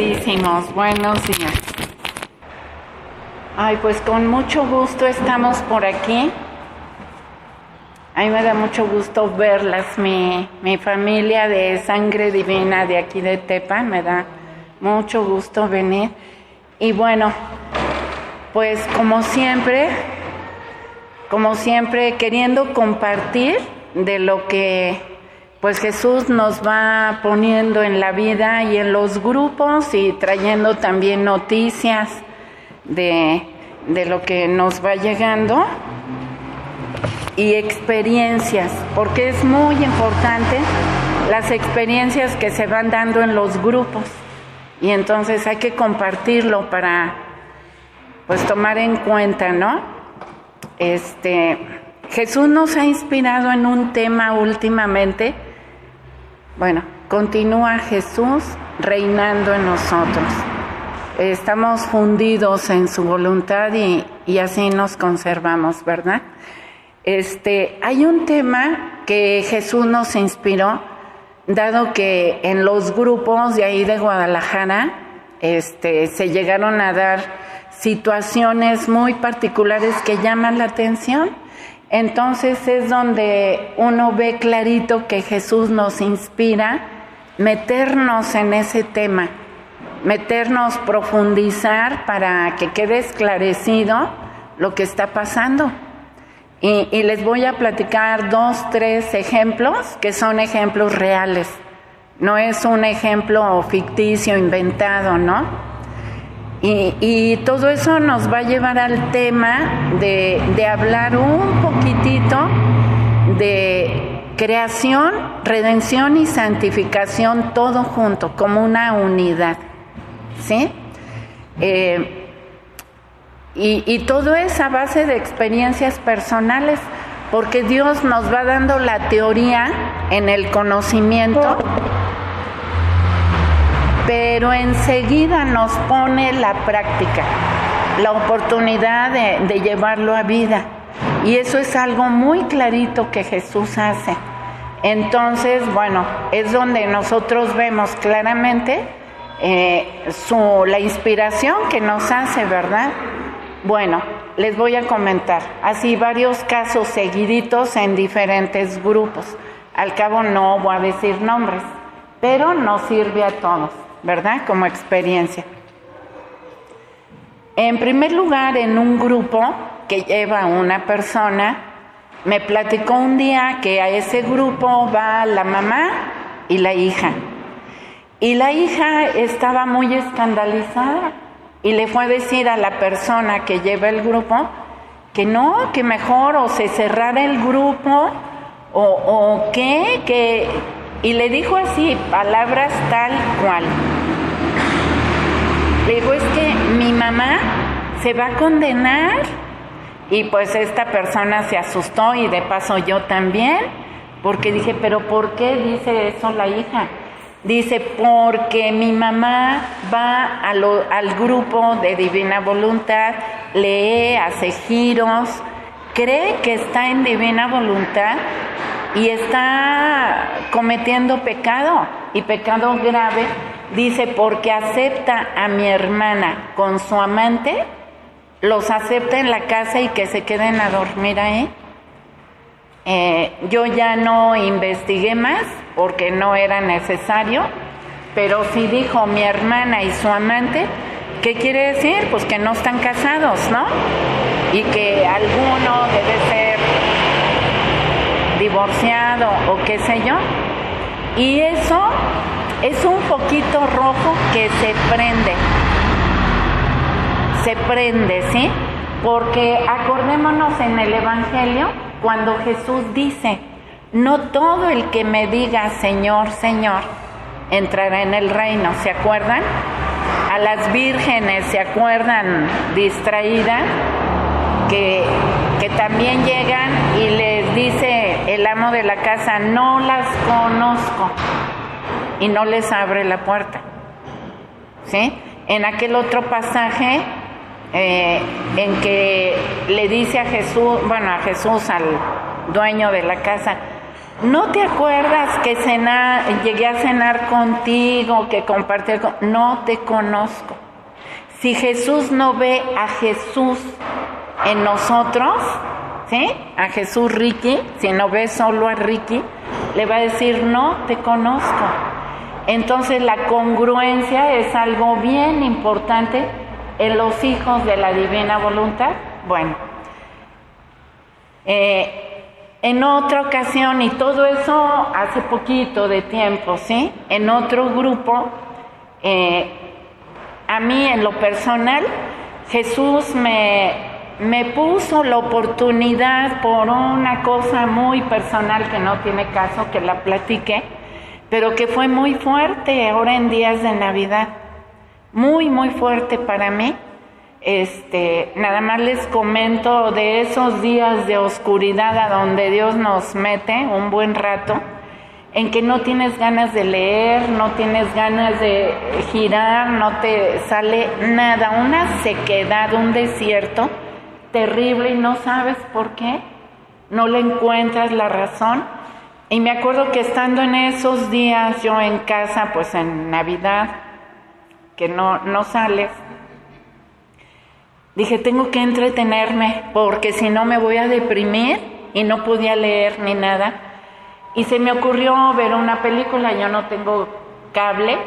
queridísimos, buenos días. Ay, pues con mucho gusto estamos por aquí. A mí me da mucho gusto verlas, mi familia de sangre divina de aquí de Tepa, me da mucho gusto venir. Y bueno, pues como siempre queriendo compartir de lo que pues Jesús nos va poniendo en la vida y en los grupos, y trayendo también noticias de lo que nos va llegando y experiencias, porque es muy importante las experiencias que se van dando en los grupos, y entonces hay que compartirlo para pues tomar en cuenta, ¿no? Jesús nos ha inspirado en un tema últimamente. Bueno, continúa Jesús reinando en nosotros. Estamos fundidos en su voluntad y así nos conservamos, ¿verdad? Hay un tema que Jesús nos inspiró, dado que en los grupos de ahí de Guadalajara se llegaron a dar situaciones muy particulares que llaman la atención. Entonces es donde uno ve clarito que Jesús nos inspira meternos en ese tema, profundizar para que quede esclarecido lo que está pasando. Y les voy a platicar 2, 3 ejemplos que son ejemplos reales. No es un ejemplo ficticio, inventado, ¿no? Y todo eso nos va a llevar al tema de hablar un poquitito de creación, redención y santificación, todo junto, como una unidad, ¿sí? Y todo es a base de experiencias personales, porque Dios nos va dando la teoría en el conocimiento, pero enseguida nos pone la práctica, la oportunidad de llevarlo a vida. Y eso es algo muy clarito que Jesús hace. Entonces, bueno, es donde nosotros vemos claramente la inspiración que nos hace, ¿verdad? Bueno, les voy a comentar así varios casos seguiditos en diferentes grupos. Al cabo no voy a decir nombres, pero nos sirve a todos, ¿verdad? Como experiencia. En primer lugar, en un grupo que lleva una persona, me platicó un día que a ese grupo va la mamá y la hija. Y la hija estaba muy escandalizada y le fue a decir a la persona que lleva el grupo que no, que mejor o se cerrara el grupo o qué, y le dijo así, palabras tal cual. Le dijo, es que mi mamá se va a condenar. Y pues esta persona se asustó, y de paso yo también, porque dije, ¿pero por qué dice eso la hija? Dice, porque mi mamá va al grupo de Divina Voluntad, lee, hace giros, cree que está en Divina Voluntad y está cometiendo pecado, y pecado grave. Dice, porque acepta a mi hermana con su amante, los acepta en la casa y que se queden a dormir ahí. Yo ya no investigué más porque no era necesario, pero sí dijo mi hermana y su amante. ¿Qué quiere decir? Pues que no están casados, ¿no? Y que alguno debe ser divorciado o qué sé yo. Y eso es un poquito rojo que se prende, ¿sí? Porque acordémonos en el Evangelio cuando Jesús dice, no todo el que me diga Señor, Señor, entrará en el reino. ¿Se acuerdan? A las vírgenes, ¿se acuerdan? Distraídas, que también llegan y les dice el amo de la casa, no las conozco, y no les abre la puerta, ¿sí? En aquel otro pasaje en que le dice a Jesús, al dueño de la casa, ¿no te acuerdas que llegué a cenar contigo, que compartí? No te conozco. Si Jesús no ve a Jesús en nosotros, ¿sí? A Jesús Ricky, si no ve solo a Ricky, le va a decir, no te conozco. Entonces la congruencia es algo bien importante en los hijos de la divina voluntad. Bueno, en otra ocasión, y todo eso hace poquito de tiempo, ¿sí? En otro grupo, a mí en lo personal, Jesús me puso la oportunidad por una cosa muy personal que no tiene caso que la platique, pero que fue muy fuerte ahora en días de Navidad, muy, muy fuerte para mí. Nada más les comento de esos días de oscuridad a donde Dios nos mete un buen rato, en que no tienes ganas de leer, no tienes ganas de girar, no te sale nada, una sequedad, un desierto terrible y no sabes por qué, no le encuentras la razón. Y me acuerdo que estando en esos días yo en casa, pues en Navidad, que no sales, dije, tengo que entretenerme porque si no me voy a deprimir, y no podía leer ni nada. Y se me ocurrió ver una película. Yo no tengo cable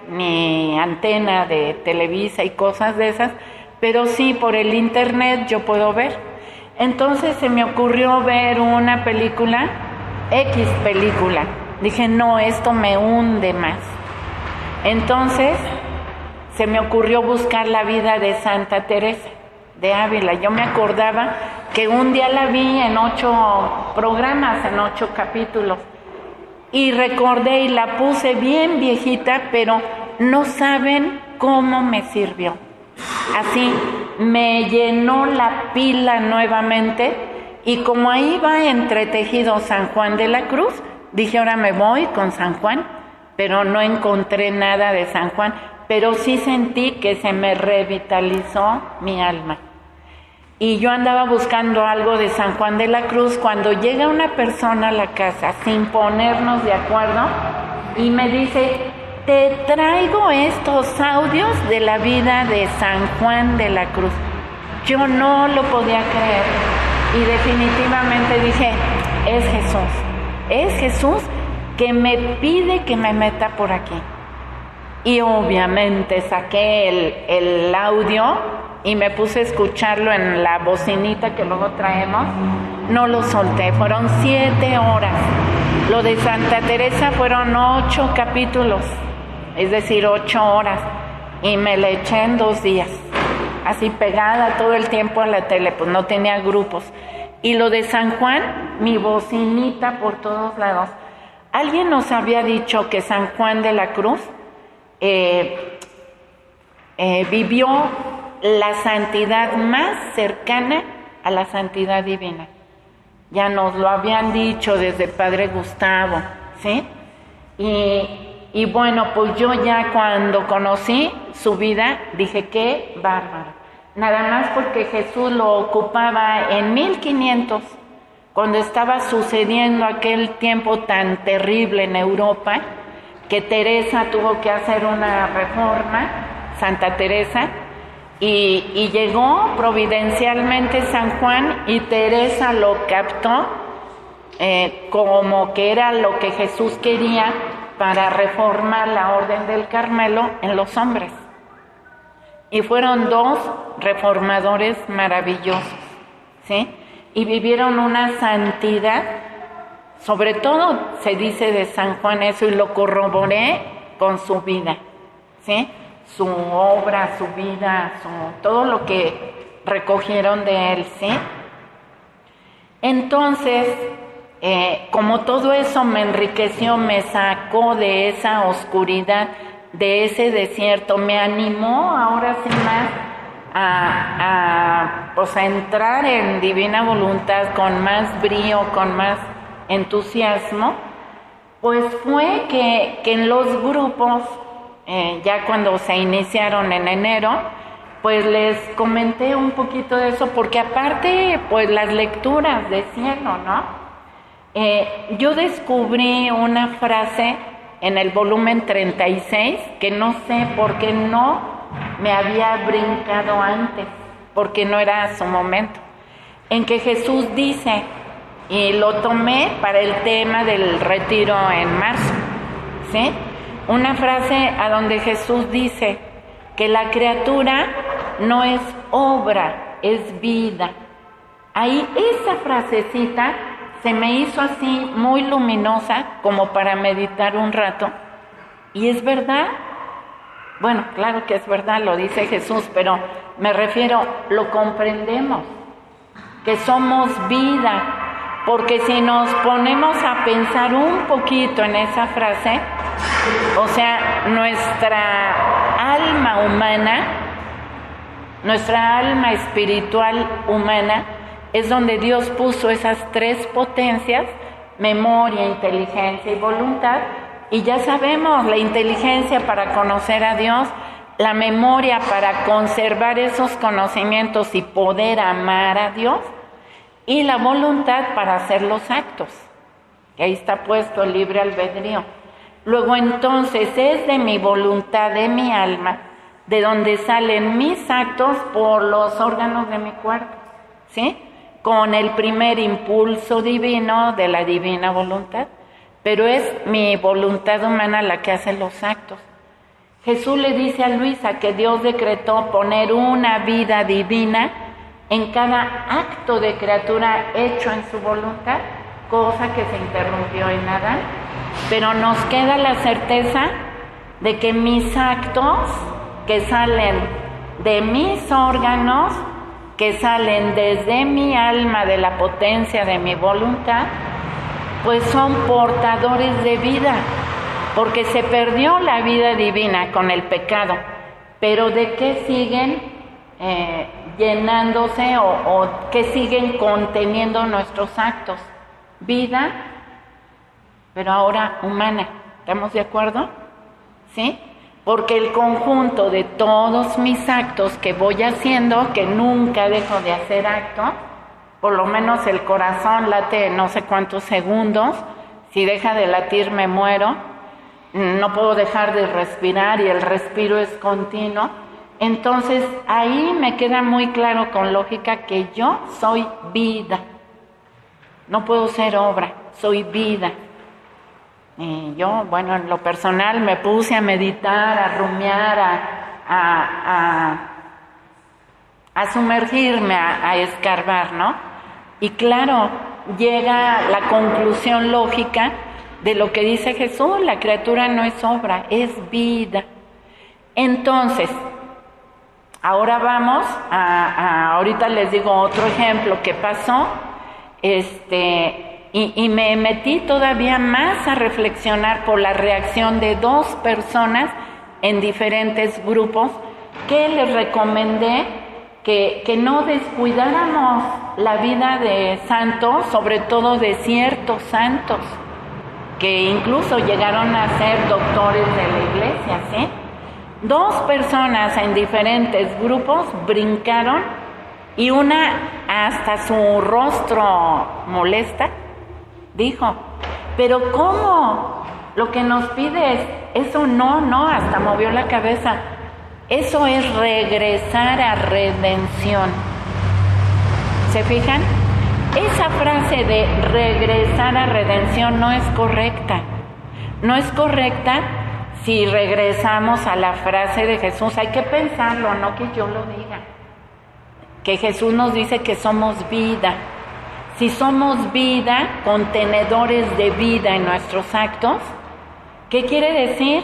ni antena de Televisa y cosas de esas, pero sí por el internet yo puedo ver. Entonces se me ocurrió ver una película, X película. Dije, no, esto me hunde más. Entonces se me ocurrió buscar la vida de Santa Teresa de Ávila. Yo me acordaba que un día la vi en 8 programas, en 8 capítulos, y recordé y la puse bien viejita, pero no saben cómo me sirvió. Así me llenó la pila nuevamente, y como ahí va entretejido San Juan de la Cruz, dije, ahora me voy con San Juan, pero no encontré nada de San Juan, pero sí sentí que se me revitalizó mi alma. Y yo andaba buscando algo de San Juan de la Cruz cuando llega una persona a la casa sin ponernos de acuerdo y me dice, te traigo estos audios de la vida de San Juan de la Cruz. Yo no lo podía creer y definitivamente dije, es Jesús que me pide que me meta por aquí. Y obviamente saqué el audio y me puse a escucharlo en la bocinita que luego traemos. No lo solté, fueron 7 horas. Lo de Santa Teresa fueron 8 capítulos, es decir, 8 horas. Y me la eché en 2 días, así pegada todo el tiempo a la tele, pues no tenía grupos. Y lo de San Juan, mi bocinita por todos lados. Alguien nos había dicho que San Juan de la Cruz vivió la santidad más cercana a la santidad divina. Ya nos lo habían dicho desde el Padre Gustavo, ¿sí? Y bueno, pues yo ya cuando conocí su vida, dije, qué bárbaro. Nada más porque Jesús lo ocupaba en 1500, cuando estaba sucediendo aquel tiempo tan terrible en Europa, que Teresa tuvo que hacer una reforma, Santa Teresa, y llegó providencialmente San Juan y Teresa lo captó como que era lo que Jesús quería para reformar la Orden del Carmelo en los hombres. Y fueron 2 reformadores maravillosos, ¿sí? Y vivieron una santidad. Sobre todo se dice de San Juan eso, y lo corroboré con su vida, ¿sí? Su obra, su vida, todo lo que recogieron de él, ¿sí? Entonces, como todo eso me enriqueció, me sacó de esa oscuridad, de ese desierto, me animó ahora sí más a entrar en divina voluntad con más brío, con más entusiasmo, pues fue que en los grupos, ya cuando se iniciaron en enero, pues les comenté un poquito de eso, porque aparte, pues las lecturas de cielo, ¿no? Yo descubrí una frase en el volumen 36 que no sé por qué no me había brincado antes, porque no era su momento, en que Jesús dice, y lo tomé para el tema del retiro en marzo, ¿sí? Una frase a donde Jesús dice que la criatura no es obra, es vida. Ahí esa frasecita se me hizo así muy luminosa como para meditar un rato. Y es verdad, bueno, claro que es verdad, lo dice Jesús, pero me refiero, lo comprendemos, que somos vida, porque si nos ponemos a pensar un poquito en esa frase, o sea, nuestra alma humana, nuestra alma espiritual humana, es donde Dios puso esas tres potencias, memoria, inteligencia y voluntad, y ya sabemos, la inteligencia para conocer a Dios, la memoria para conservar esos conocimientos y poder amar a Dios, y la voluntad para hacer los actos, que ahí está puesto el libre albedrío. Luego entonces es de mi voluntad, de mi alma, de donde salen mis actos por los órganos de mi cuerpo, ¿sí? Con el primer impulso divino de la divina voluntad, pero es mi voluntad humana la que hace los actos. Jesús le dice a Luisa que Dios decretó poner una vida divina en cada acto de criatura hecho en su voluntad, cosa que se interrumpió en Adán, pero nos queda la certeza de que mis actos que salen de mis órganos, que salen desde mi alma, de la potencia de mi voluntad, pues son portadores de vida, porque se perdió la vida divina con el pecado, pero ¿de qué siguen llenándose o qué siguen conteniendo nuestros actos? Vida, pero ahora humana, ¿estamos de acuerdo? ¿Sí? Porque el conjunto de todos mis actos que voy haciendo, que nunca dejo de hacer acto, por lo menos el corazón late no sé cuántos segundos, si deja de latir me muero, no puedo dejar de respirar y el respiro es continuo. Entonces ahí me queda muy claro con lógica que yo soy vida, no puedo ser obra, soy vida. Y yo, bueno, en lo personal me puse a meditar, a rumiar, a sumergirme, a escarbar, ¿no? Y claro, llega la conclusión lógica de lo que dice Jesús, la criatura no es obra, es vida. Entonces, ahora vamos ahorita les digo otro ejemplo que pasó, y me metí todavía más a reflexionar por la reacción de dos personas en diferentes grupos que les recomendé que no descuidáramos la vida de santos, sobre todo de ciertos santos, que incluso llegaron a ser doctores de la iglesia, ¿sí? Dos personas en diferentes grupos brincaron y una hasta su rostro molesta dijo, pero ¿cómo? Lo que nos pide es, eso no, hasta movió la cabeza. Eso es regresar a redención. ¿Se fijan? Esa frase de regresar a redención no es correcta. No es correcta si regresamos a la frase de Jesús. Hay que pensarlo, no que yo lo diga. Que Jesús nos dice que somos vida. Si somos vida, contenedores de vida en nuestros actos, ¿qué quiere decir?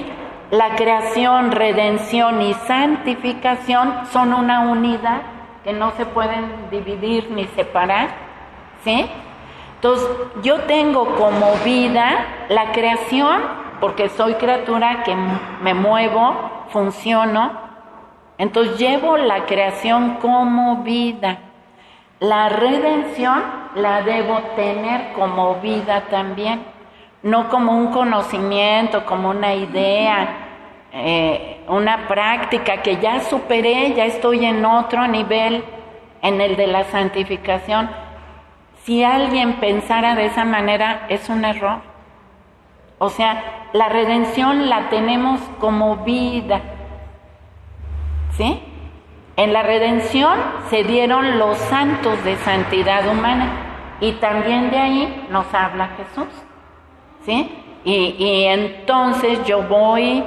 La creación, redención y santificación son una unidad que no se pueden dividir ni separar, ¿sí? Entonces, yo tengo como vida la creación, porque soy criatura que me muevo, funciono, entonces llevo la creación como vida. La redención la debo tener como vida también, no como un conocimiento, como una idea, una práctica que ya superé, ya estoy en otro nivel, en el de la santificación, Si alguien pensara de esa manera, es un error. O sea, la redención la tenemos como vida, ¿sí? En la redención se dieron los santos de santidad humana y también de ahí nos habla Jesús, ¿sí? Y entonces yo voy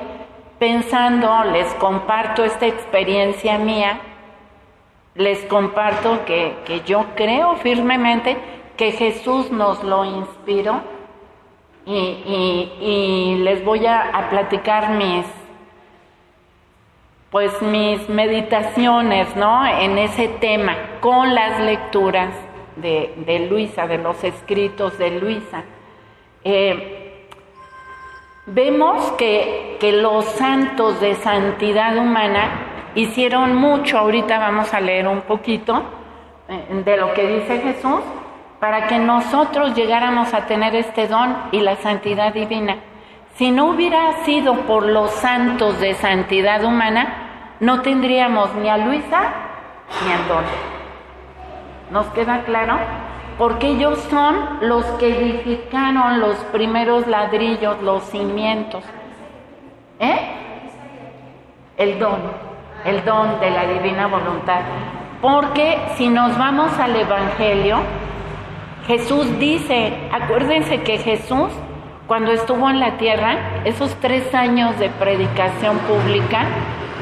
pensando, les comparto esta experiencia mía, les comparto que yo creo firmemente que Jesús nos lo inspiró y les voy a platicar mis meditaciones, ¿no? En ese tema, con las lecturas de Luisa, de los escritos de Luisa. Vemos que los santos de santidad humana hicieron mucho. Ahorita vamos a leer un poquito de lo que dice Jesús para que nosotros llegáramos a tener este don y la santidad divina. Si no hubiera sido por los santos de santidad humana, no tendríamos ni a Luisa ni al don. ¿Nos queda claro? Porque ellos son los que edificaron los primeros ladrillos, los cimientos. El don de la divina voluntad. Porque si nos vamos al Evangelio, Jesús dice, acuérdense que Jesús, cuando estuvo en la tierra, esos 3 años de predicación pública,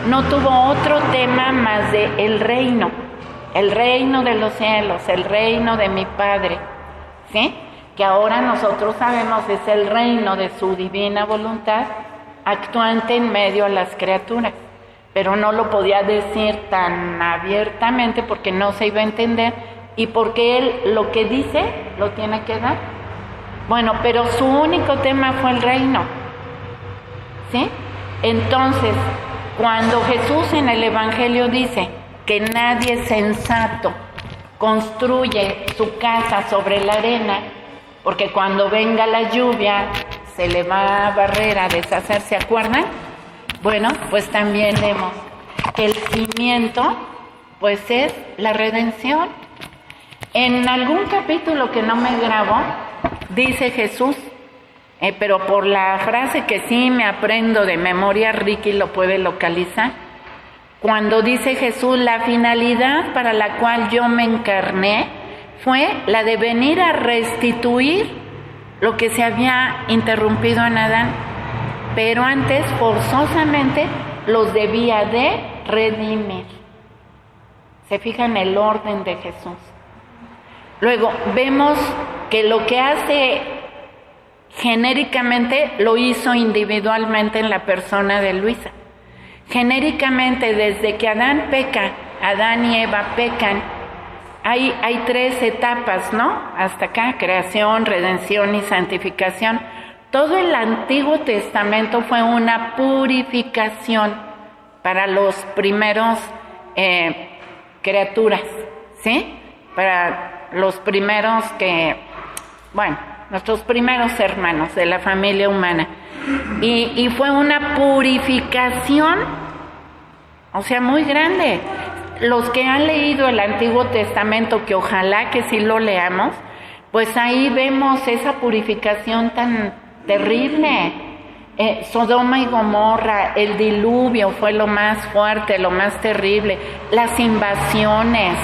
no tuvo otro tema más de el reino de los cielos, el reino de mi Padre, ¿sí? Que ahora nosotros sabemos es el reino de su divina voluntad actuante en medio de las criaturas, pero no lo podía decir tan abiertamente porque no se iba a entender y porque él lo que dice lo tiene que dar. Bueno, pero su único tema fue el reino, ¿sí? Entonces, cuando Jesús en el Evangelio dice que nadie sensato construye su casa sobre la arena, porque cuando venga la lluvia se le va a barrer, a deshacer, ¿se acuerdan? Bueno, pues también vemos que el cimiento, pues es la redención. En algún capítulo que no me grabo, dice Jesús, pero por la frase que sí me aprendo de memoria, Ricky lo puede localizar, cuando dice Jesús, la finalidad para la cual yo me encarné fue la de venir a restituir lo que se había interrumpido en Adán, pero antes forzosamente los debía de redimir. ¿Se fijan el orden de Jesús? Luego vemos que lo que hace genéricamente lo hizo individualmente en la persona de Luisa. Genéricamente, desde que Adán peca, Adán y Eva pecan, hay 3 etapas, ¿no? Hasta acá, creación, redención y santificación. Todo el Antiguo Testamento fue una purificación para los primeros criaturas, ¿sí? Para los primeros nuestros primeros hermanos de la familia humana. Y fue una purificación, o sea, muy grande. Los que han leído el Antiguo Testamento, que ojalá que sí lo leamos, pues ahí vemos esa purificación tan terrible. Sodoma y Gomorra, el diluvio fue lo más fuerte, lo más terrible, las invasiones,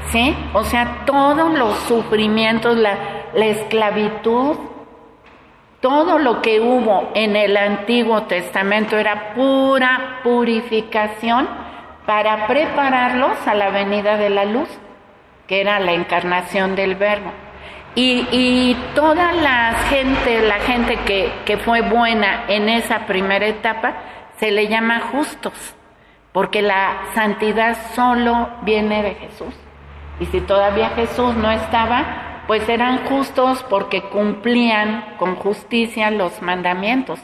¿sí? O sea, todos los sufrimientos, la esclavitud, todo lo que hubo en el Antiguo Testamento era pura purificación para prepararlos a la venida de la luz, que era la encarnación del Verbo. Y toda la gente que fue buena en esa primera etapa, se le llama justos, porque la santidad solo viene de Jesús. Y si todavía Jesús no estaba, pues eran justos porque cumplían con justicia los mandamientos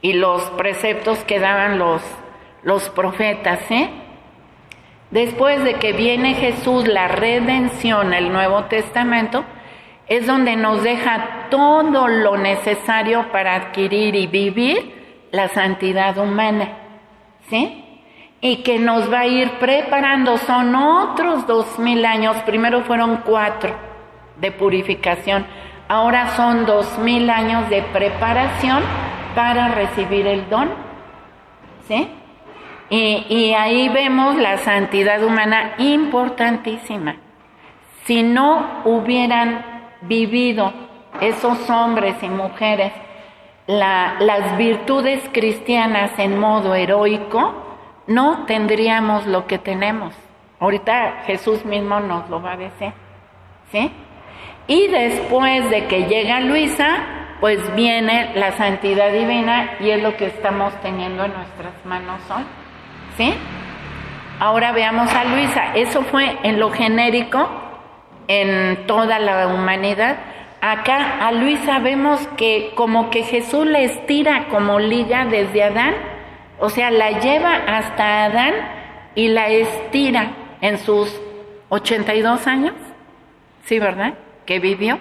y los preceptos que daban los profetas, ¿sí? Después de que viene Jesús, la redención, el Nuevo Testamento, es donde nos deja todo lo necesario para adquirir y vivir la santidad humana, ¿sí? Y que nos va a ir preparando, son otros 2000 años, primero fueron 4, de purificación. Ahora son 2000 años de preparación para recibir el don, ¿sí? Y ahí vemos la santidad humana importantísima. Si no hubieran vivido esos hombres y mujeres las virtudes cristianas en modo heroico, no tendríamos lo que tenemos. Ahorita Jesús mismo nos lo va a decir, ¿sí? Y después de que llega Luisa, pues viene la santidad divina y es lo que estamos teniendo en nuestras manos hoy, ¿sí? Ahora veamos a Luisa. Eso fue en lo genérico, en toda la humanidad. Acá a Luisa vemos que como que Jesús le estira como liga desde Adán, o sea, la lleva hasta Adán y la estira en sus 82 años, ¿sí, verdad? Que vivió,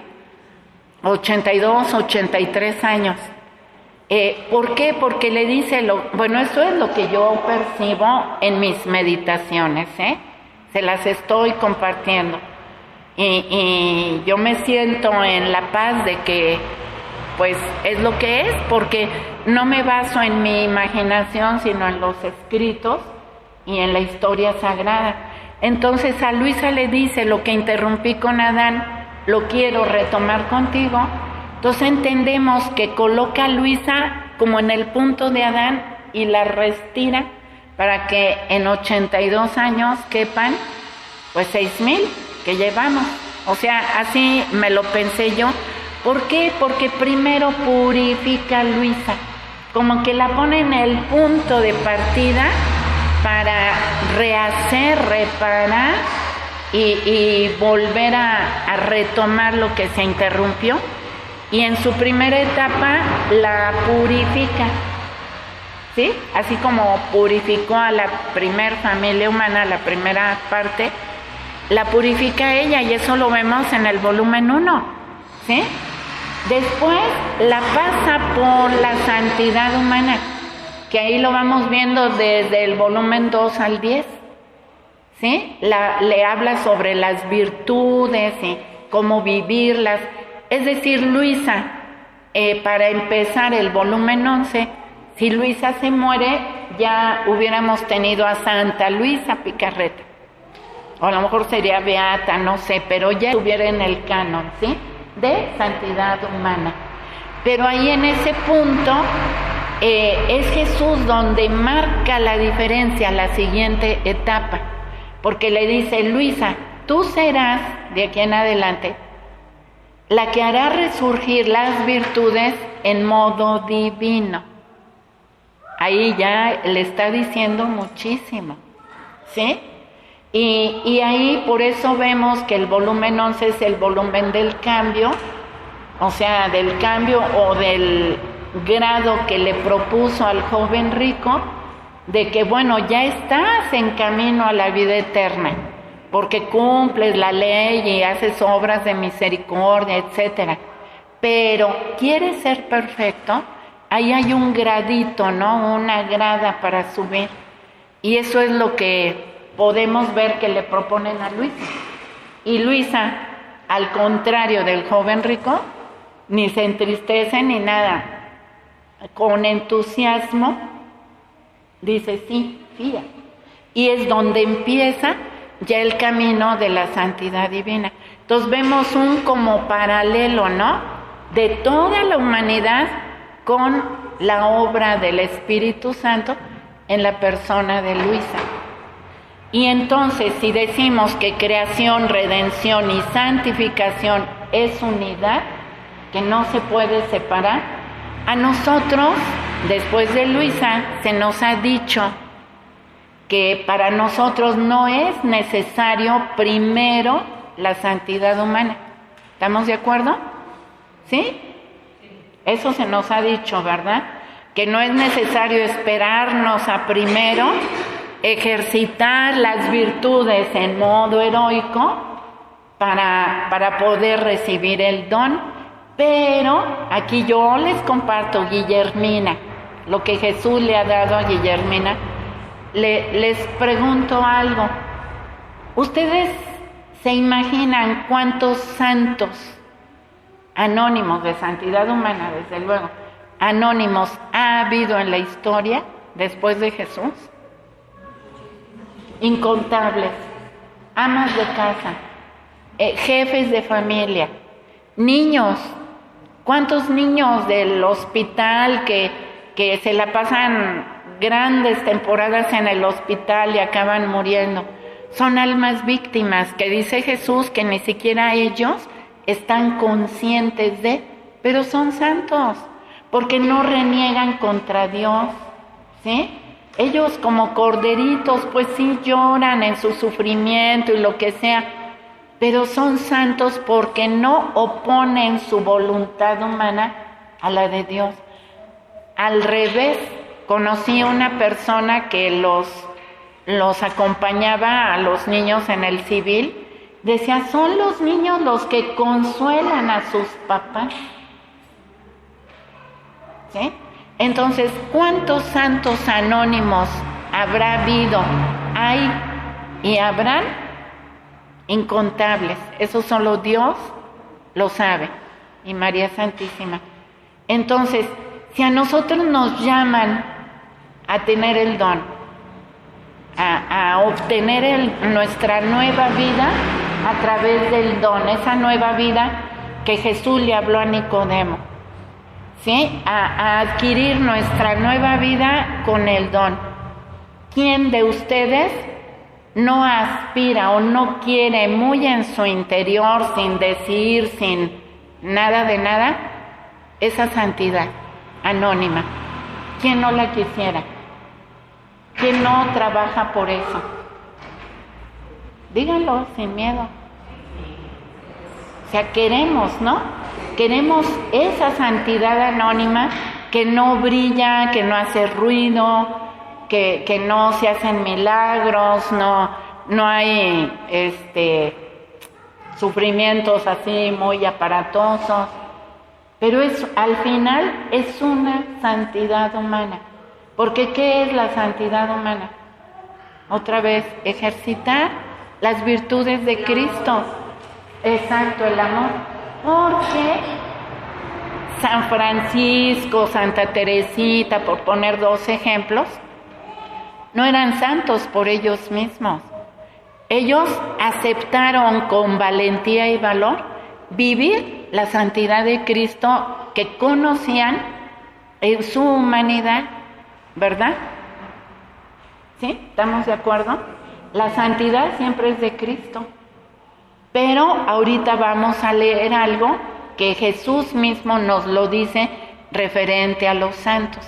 82, 83 años. ¿Por qué? Porque le dice, bueno, esto es lo que yo percibo en mis meditaciones, se las estoy compartiendo. Y yo me siento en la paz de que pues es lo que es, porque no me baso en mi imaginación, sino en los escritos y en la historia sagrada. Entonces a Luisa le dice, lo que interrumpí con Adán, lo quiero retomar contigo. Entonces entendemos que coloca a Luisa como en el punto de Adán y la restira para que en 82 años quepan pues 6000 que llevamos. O sea, así me lo pensé yo. ¿Por qué? Porque primero purifica a Luisa, como que la pone en el punto de partida para rehacer, reparar y volver a retomar lo que se interrumpió. Y en su primera etapa la purifica, ¿sí? Así como purificó a la primer familia humana, la primera parte, la purifica ella, y eso lo vemos en el volumen 1, ¿sí? Después la pasa por la santidad humana, que ahí lo vamos viendo desde el volumen 2 al 10, ¿sí? Le habla sobre las virtudes y cómo vivirlas. Es decir, Luisa, para empezar el volumen 11, si Luisa se muere, ya hubiéramos tenido a Santa Luisa Picarreta. O a lo mejor sería beata, no sé, pero ya estuviera en el canon, ¿sí? De santidad humana. Pero ahí en ese punto es Jesús donde marca la diferencia, la siguiente etapa, porque le dice, Luisa, tú serás de aquí en adelante la que hará resurgir las virtudes en modo divino. Ahí ya le está diciendo muchísimo, ¿sí? Y ahí por eso vemos que el volumen 11 es el volumen del cambio, o sea, del cambio o del grado que le propuso al joven rico, de que bueno, ya estás en camino a la vida eterna, porque cumples la ley y haces obras de misericordia, etcétera. Pero quieres ser perfecto, ahí hay un gradito, ¿no? Una grada para subir. Y eso es lo que podemos ver que le proponen a Luisa. Y Luisa, al contrario del joven rico, ni se entristece ni nada. Con entusiasmo dice sí, fía. Y es donde empieza ya el camino de la santidad divina. Entonces vemos un como paralelo, ¿no? De toda la humanidad con la obra del Espíritu Santo en la persona de Luisa. Y entonces, si decimos que creación, redención y santificación es unidad, que no se puede separar, a nosotros, después de Luisa, se nos ha dicho que para nosotros no es necesario primero la santidad humana. ¿Estamos de acuerdo? ¿Sí? Eso se nos ha dicho, ¿verdad? Que no es necesario esperarnos a primero ejercitar las virtudes en modo heroico para poder recibir el don. Pero aquí yo les comparto Guillermina, lo que Jesús le ha dado a Guillermina. Les pregunto algo. ¿Ustedes ¿Se imaginan cuántos santos anónimos de santidad humana, desde luego, anónimos ha habido en la historia después de Jesús? Incontables. Amas de casa, jefes de familia, niños. ¿Cuántos niños del hospital que se la pasan grandes temporadas en el hospital y acaban muriendo? Son almas víctimas que dice Jesús que ni siquiera ellos están conscientes de, pero son santos, porque no reniegan contra Dios, ¿sí? Ellos como corderitos, pues sí lloran en su sufrimiento y lo que sea, pero son santos porque no oponen su voluntad humana a la de Dios. Al revés, conocí una persona que los acompañaba a los niños en el civil, decía, son los niños los que consuelan a sus papás, ¿sí? Entonces, ¿cuántos santos anónimos habrá habido, hay y habrán? Incontables. Eso solo Dios lo sabe, y María Santísima. Entonces, si a nosotros nos llaman a tener el don, a obtener nuestra nueva vida a través del don, esa nueva vida que Jesús le habló a Nicodemo, ¿sí? A adquirir nuestra nueva vida con el don. ¿Quién de ustedes no aspira o no quiere muy en su interior, sin decir, sin nada de nada, esa santidad anónima? ¿Quién no la quisiera? ¿Quién no trabaja por eso? Díganlo sin miedo. O sea, queremos, ¿no? Queremos esa santidad anónima que no brilla, que no hace ruido, que no se hacen milagros, no hay sufrimientos así muy aparatosos, pero al final es una santidad humana. Porque ¿qué es la santidad humana? Otra vez, ejercitar las virtudes de Cristo. Exacto, el amor. Porque San Francisco, Santa Teresita, por poner 2 ejemplos, no eran santos por ellos mismos. Ellos aceptaron con valentía y valor vivir la santidad de Cristo que conocían en su humanidad, ¿verdad? ¿Sí? ¿Estamos de acuerdo? La santidad siempre es de Cristo. Pero ahorita vamos a leer algo que Jesús mismo nos lo dice referente a los santos.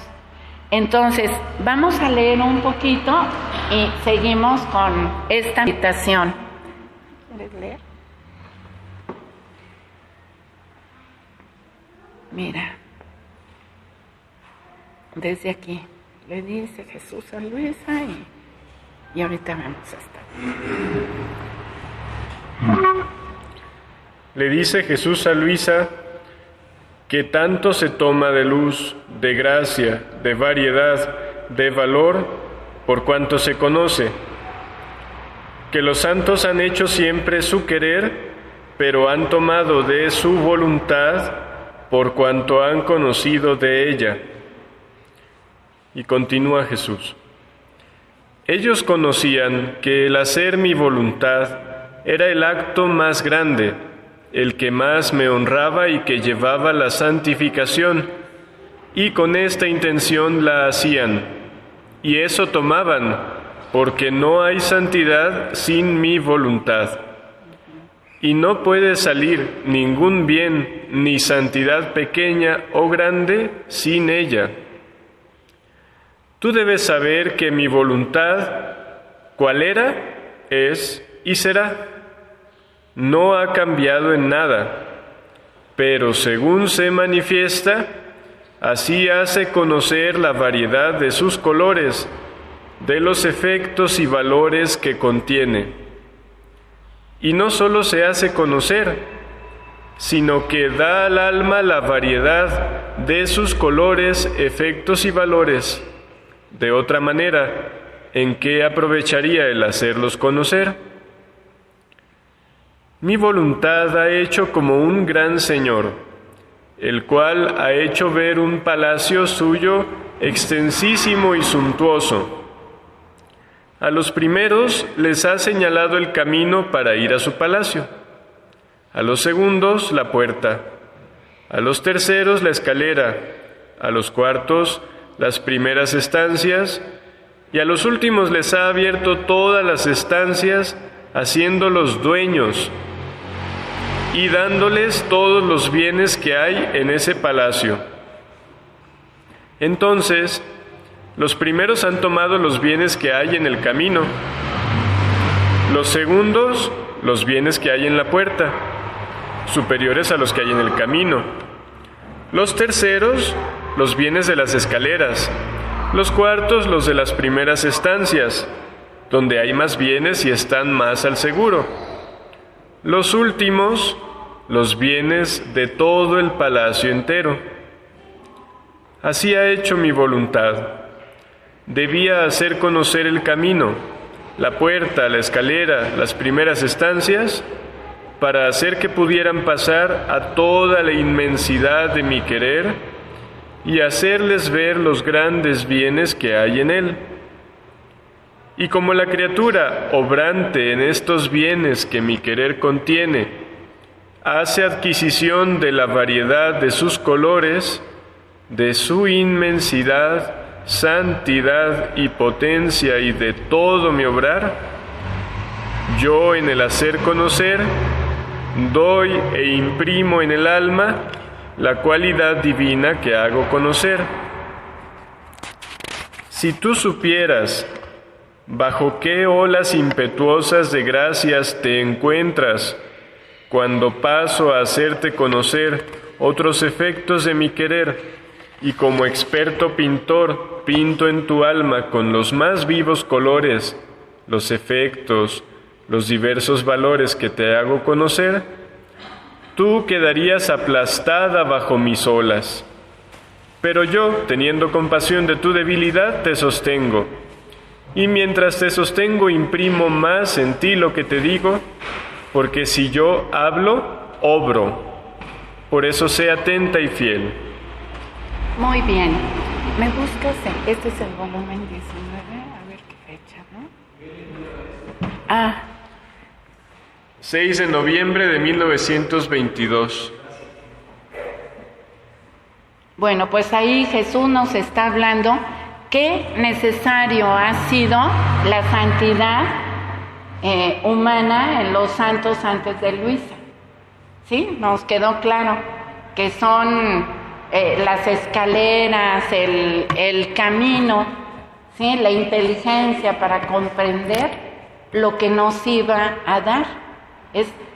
Entonces, vamos a leer un poquito y seguimos con esta meditación. ¿Quieres leer? Mira, desde aquí le dice Jesús a Luisa y ahorita vamos a estar. Le dice Jesús a Luisa que tanto se toma de luz, de gracia, de variedad, de valor, por cuanto se conoce, que los santos han hecho siempre su querer, pero han tomado de su voluntad por cuanto han conocido de ella. Y continúa Jesús. Ellos conocían que el hacer mi voluntad era el acto más grande, el que más me honraba y que llevaba la santificación, y con esta intención la hacían, y eso tomaban, porque no hay santidad sin mi voluntad. Y no puede salir ningún bien ni santidad pequeña o grande sin ella. Tú debes saber que mi voluntad, ¿cuál era?, es y será. No ha cambiado en nada, pero según se manifiesta, así hace conocer la variedad de sus colores, de los efectos y valores que contiene. Y no solo se hace conocer, sino que da al alma la variedad de sus colores, efectos y valores. De otra manera, ¿en qué aprovecharía el hacerlos conocer? Mi voluntad ha hecho como un gran señor, el cual ha hecho ver un palacio suyo extensísimo y suntuoso. A los primeros les ha señalado el camino para ir a su palacio, a los segundos la puerta, a los terceros la escalera, a los cuartos las primeras estancias, y a los últimos les ha abierto todas las estancias, haciéndolos dueños y dándoles todos los bienes que hay en ese palacio. Entonces, los primeros han tomado los bienes que hay en el camino, los segundos los bienes que hay en la puerta, superiores a los que hay en el camino, los terceros los bienes de las escaleras, los cuartos los de las primeras estancias, donde hay más bienes y están más al seguro, los últimos los bienes de todo el palacio entero. Así ha hecho mi voluntad. Debía hacer conocer el camino, la puerta, la escalera, las primeras estancias, para hacer que pudieran pasar a toda la inmensidad de mi querer y hacerles ver los grandes bienes que hay en él. Y como la criatura, obrante en estos bienes que mi querer contiene, hace adquisición de la variedad de sus colores, de su inmensidad, santidad y potencia y de todo mi obrar, yo en el hacer conocer, doy e imprimo en el alma la cualidad divina que hago conocer. Si tú supieras bajo qué olas impetuosas de gracias te encuentras cuando paso a hacerte conocer otros efectos de mi querer, y como experto pintor pinto en tu alma con los más vivos colores los efectos, los diversos valores que te hago conocer, tú quedarías aplastada bajo mis olas. Pero yo, teniendo compasión de tu debilidad, te sostengo, y mientras te sostengo imprimo más en ti lo que te digo, porque si yo hablo, obro. Por eso sé atenta y fiel. Muy bien. ¿Me buscas? Este es el volumen 19. A ver qué fecha, ¿no? 6 de noviembre de 1922. Bueno, pues ahí Jesús nos está hablando qué necesario ha sido la santidad humana en los santos antes de Luisa. ¿Sí? Nos quedó claro que son las escaleras, el camino, ¿sí? La inteligencia para comprender lo que nos iba a dar.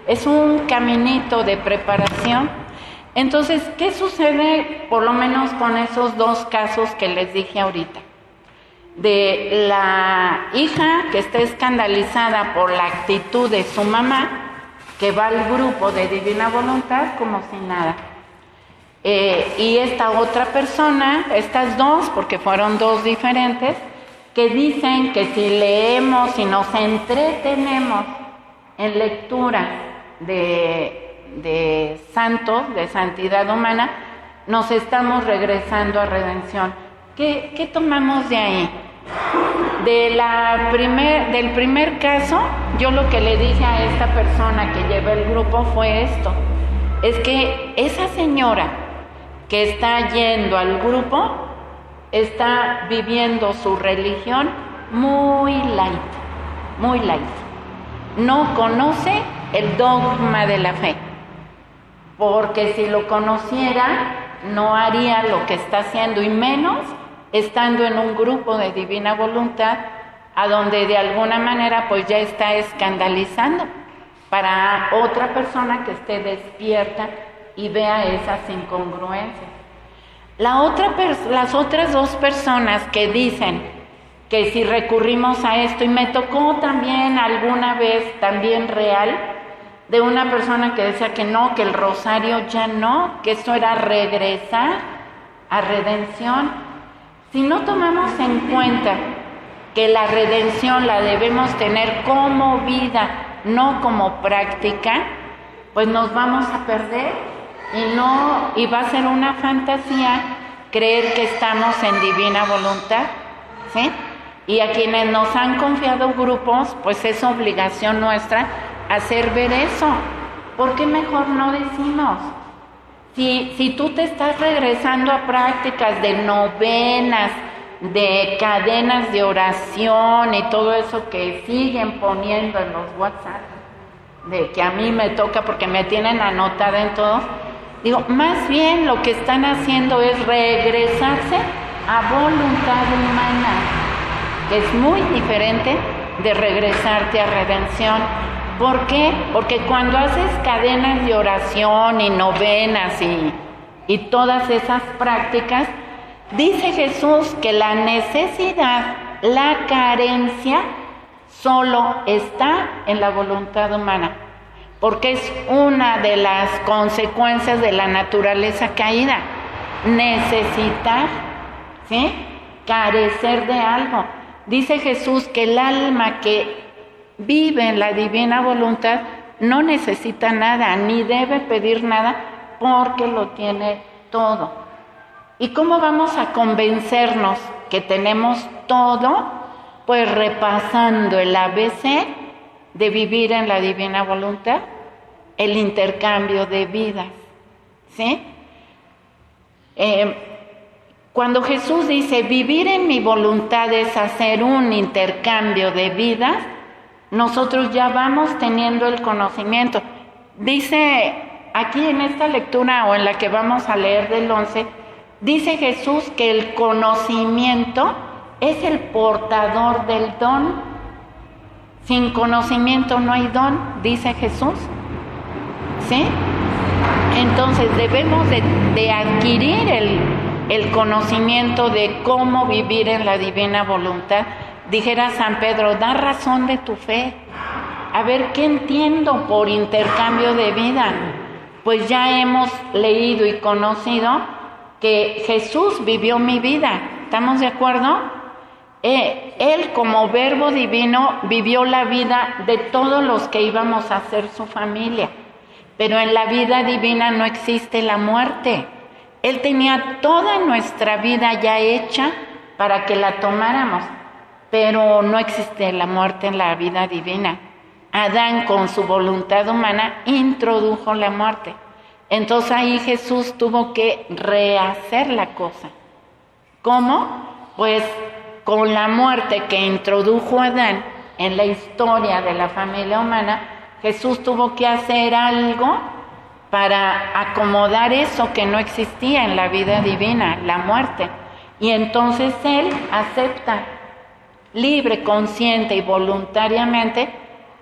Es un caminito de preparación. Entonces, ¿qué sucede por lo menos con esos dos casos que les dije ahorita? De la hija que está escandalizada por la actitud de su mamá, que va al grupo de Divina Voluntad como si nada. Y esta otra persona, estas dos, porque fueron dos diferentes, que dicen que si leemos y nos entretenemos en lectura de santos, de santidad humana, nos estamos regresando a redención. ¿Qué tomamos de ahí? Del primer caso, yo lo que le dije a esta persona que lleva el grupo fue esto: es que esa señora que está yendo al grupo está viviendo su religión muy light. No conoce el dogma de la fe, porque si lo conociera no haría lo que está haciendo, y menos estando en un grupo de Divina Voluntad, a donde de alguna manera pues ya está escandalizando para otra persona que esté despierta y vea esas incongruencias. Las otras dos personas que dicen que si recurrimos a esto, y me tocó también alguna vez, también real, de una persona que decía que no, que el rosario ya no, que esto era regresar a redención. Si no tomamos en cuenta que la redención la debemos tener como vida no como práctica, pues nos vamos a perder y va a ser una fantasía creer que estamos en divina voluntad, ¿sí? Y a quienes nos han confiado grupos, pues es obligación nuestra hacer ver eso. ¿Por qué mejor no decimos? Si tú te estás regresando a prácticas de novenas, de cadenas de oración y todo eso que siguen poniendo en los WhatsApp, de que a mí me toca porque me tienen anotada en todos, digo, más bien lo que están haciendo es regresarse a voluntad humana, que es muy diferente de regresarte a redención. ¿Por qué? Porque cuando haces cadenas de oración y novenas y todas esas prácticas, dice Jesús que la necesidad, la carencia, solo está en la voluntad humana, porque es una de las consecuencias de la naturaleza caída, necesitar, ¿sí? Carecer de algo. Dice Jesús que el alma que vive en la divina voluntad no necesita nada, ni debe pedir nada, porque lo tiene todo. ¿Y cómo vamos a convencernos que tenemos todo? Pues repasando el ABC de vivir en la divina voluntad, el intercambio de vidas, ¿sí? Cuando Jesús dice, vivir en mi voluntad es hacer un intercambio de vidas, nosotros ya vamos teniendo el conocimiento. Dice aquí en esta lectura o en la que vamos a leer del 11, dice Jesús que el conocimiento es el portador del don. Sin conocimiento no hay don, dice Jesús, ¿sí? Entonces debemos de adquirir el conocimiento de cómo vivir en la divina voluntad. Dijera San Pedro, da razón de tu fe. A ver, ¿qué entiendo por intercambio de vida? Pues ya hemos leído y conocido que Jesús vivió mi vida. ¿Estamos de acuerdo? Él como verbo divino vivió la vida de todos los que íbamos a ser su familia. Pero en la vida divina no existe la muerte. Él tenía toda nuestra vida ya hecha para que la tomáramos. Pero no existe la muerte en la vida divina. Adán, con su voluntad humana, introdujo la muerte. Entonces ahí Jesús tuvo que rehacer la cosa. ¿Cómo? Pues con la muerte que introdujo Adán en la historia de la familia humana, Jesús tuvo que hacer algo para acomodar eso que no existía en la vida divina, la muerte. Y entonces Él acepta, libre, consciente y voluntariamente,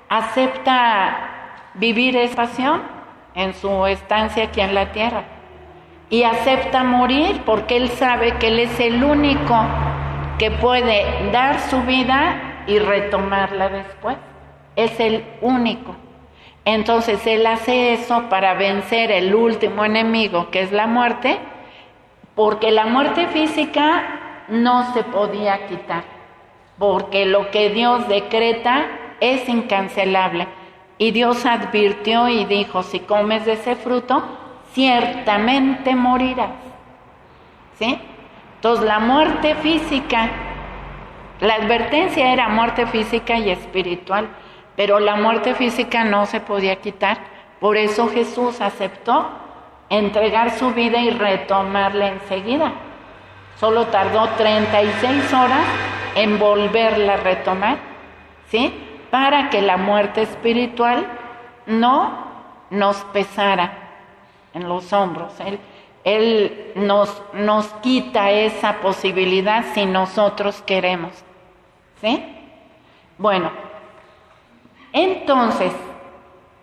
acepta vivir esa pasión en su estancia aquí en la tierra. Y acepta morir porque Él sabe que Él es el único que puede dar su vida y retomarla después. Es el único. Entonces Él hace eso para vencer el último enemigo, que es la muerte, porque la muerte física no se podía quitar, porque lo que Dios decreta es incancelable. Y Dios advirtió y dijo, si comes de ese fruto, ciertamente morirás. ¿Sí? Entonces la muerte física, la advertencia era muerte física y espiritual, pero la muerte física no se podía quitar. Por eso Jesús aceptó entregar su vida y retomarla enseguida. Solo tardó 36 horas en volverla a retomar, ¿sí? Para que la muerte espiritual no nos pesara en los hombros. Él nos quita esa posibilidad si nosotros queremos, ¿sí? Bueno, entonces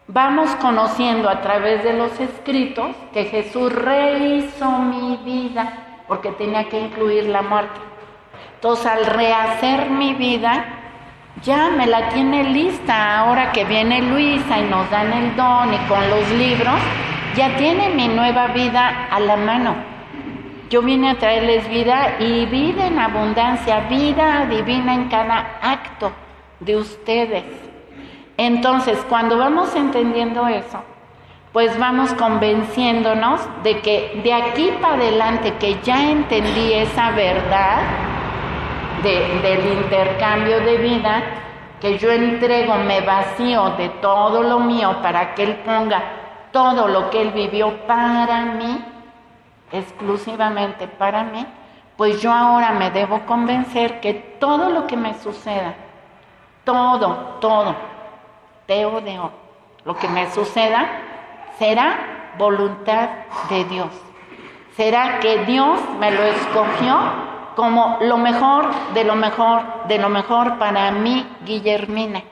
vamos conociendo a través de los escritos que Jesús rehizo mi vida porque tenía que incluir la muerte. Entonces, al rehacer mi vida, ya me la tiene lista. Ahora que viene Luisa y nos dan el don y con los libros, ya tiene mi nueva vida a la mano. Yo vine a traerles vida y vida en abundancia, vida divina en cada acto de ustedes. Entonces, cuando vamos entendiendo eso, pues vamos convenciéndonos de que de aquí para adelante, que ya entendí esa verdad del intercambio de vida, que yo entrego, me vacío de todo lo mío para que Él ponga todo lo que Él vivió para mí, exclusivamente para mí, pues yo ahora me debo convencer que todo lo que me suceda, todo, teo, lo que me suceda, será voluntad de Dios. Será que Dios me lo escogió como lo mejor, de lo mejor para mí, Guillermina.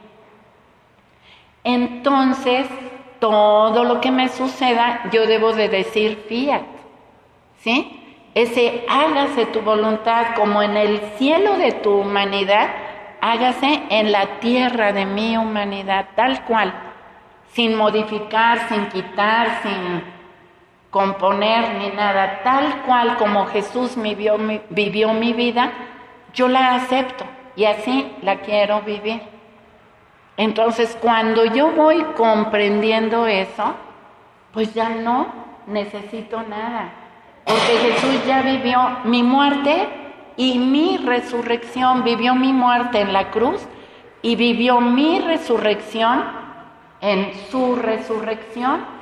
Entonces, todo lo que me suceda, yo debo de decir fiat, ¿sí? Ese hágase tu voluntad como en el cielo de tu humanidad, hágase en la tierra de mi humanidad, tal cual, sin modificar, sin quitar, sin componer ni nada, tal cual como Jesús vivió mi vida, yo la acepto y así la quiero vivir. Entonces, cuando yo voy comprendiendo eso, pues ya no necesito nada, porque Jesús ya vivió mi muerte y mi resurrección, vivió mi muerte en la cruz y vivió mi resurrección en su resurrección.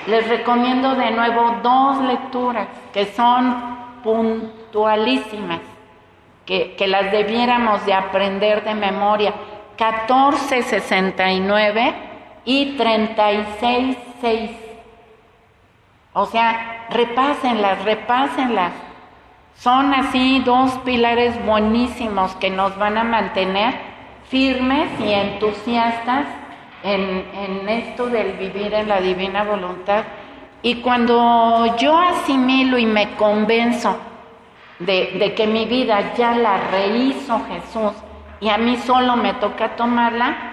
Les recomiendo de nuevo 2 lecturas que son puntualísimas, que las debiéramos de aprender de memoria: 14:69 y 36:6. O sea, repásenlas. Son así 2 pilares buenísimos que nos van a mantener firmes y entusiastas en esto del vivir en la divina voluntad. Y cuando yo asimilo y me convenzo de que mi vida ya la rehizo Jesús y a mí solo me toca tomarla,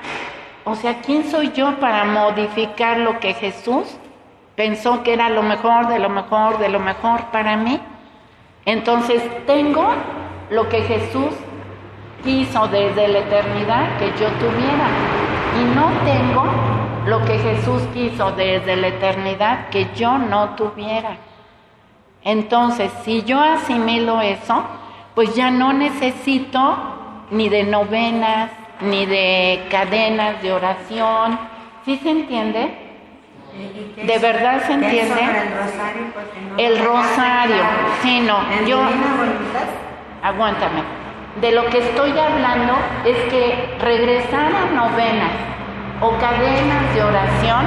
o sea, ¿quién soy yo para modificar lo que Jesús pensó que era lo mejor para mí? Entonces tengo lo que Jesús quiso desde la eternidad que yo tuviera, y no tengo lo que Jesús quiso desde la eternidad que yo no tuviera. Entonces, si yo asimilo eso, pues ya no necesito ni de novenas, ni de cadenas de oración. ¿Sí se entiende? ¿De verdad se entiende? El rosario, sí, no. Yo, aguántame. De lo que estoy hablando es que regresar a novenas o cadenas de oración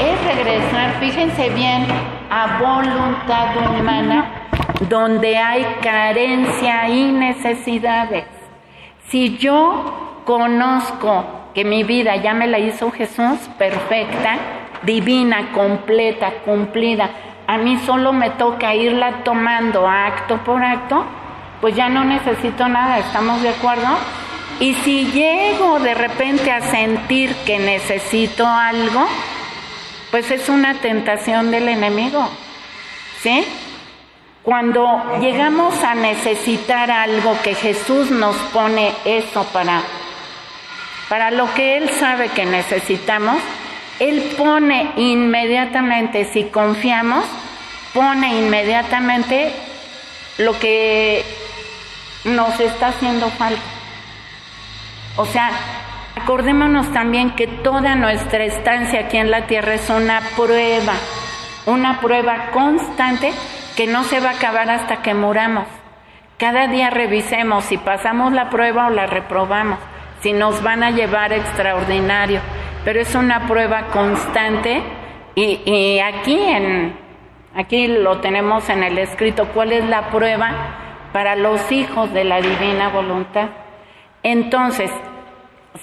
es regresar, fíjense bien, a voluntad humana, donde hay carencia y necesidades. Si yo conozco que mi vida ya me la hizo Jesús perfecta, divina, completa, cumplida, a mí solo me toca irla tomando acto por acto, pues ya no necesito nada, ¿estamos de acuerdo? Y si llego de repente a sentir que necesito algo, pues es una tentación del enemigo, ¿sí? Cuando llegamos a necesitar algo que Jesús nos pone eso para lo que Él sabe que necesitamos, Él pone inmediatamente, si confiamos, pone inmediatamente lo que nos está haciendo falta. O sea, acordémonos también que toda nuestra estancia aquí en la tierra es una prueba constante que no se va a acabar hasta que muramos. Cada día revisemos si pasamos la prueba o la reprobamos, si nos van a llevar extraordinario, pero es una prueba constante y aquí lo tenemos en el escrito, ¿cuál es la prueba para los hijos de la divina voluntad? Entonces,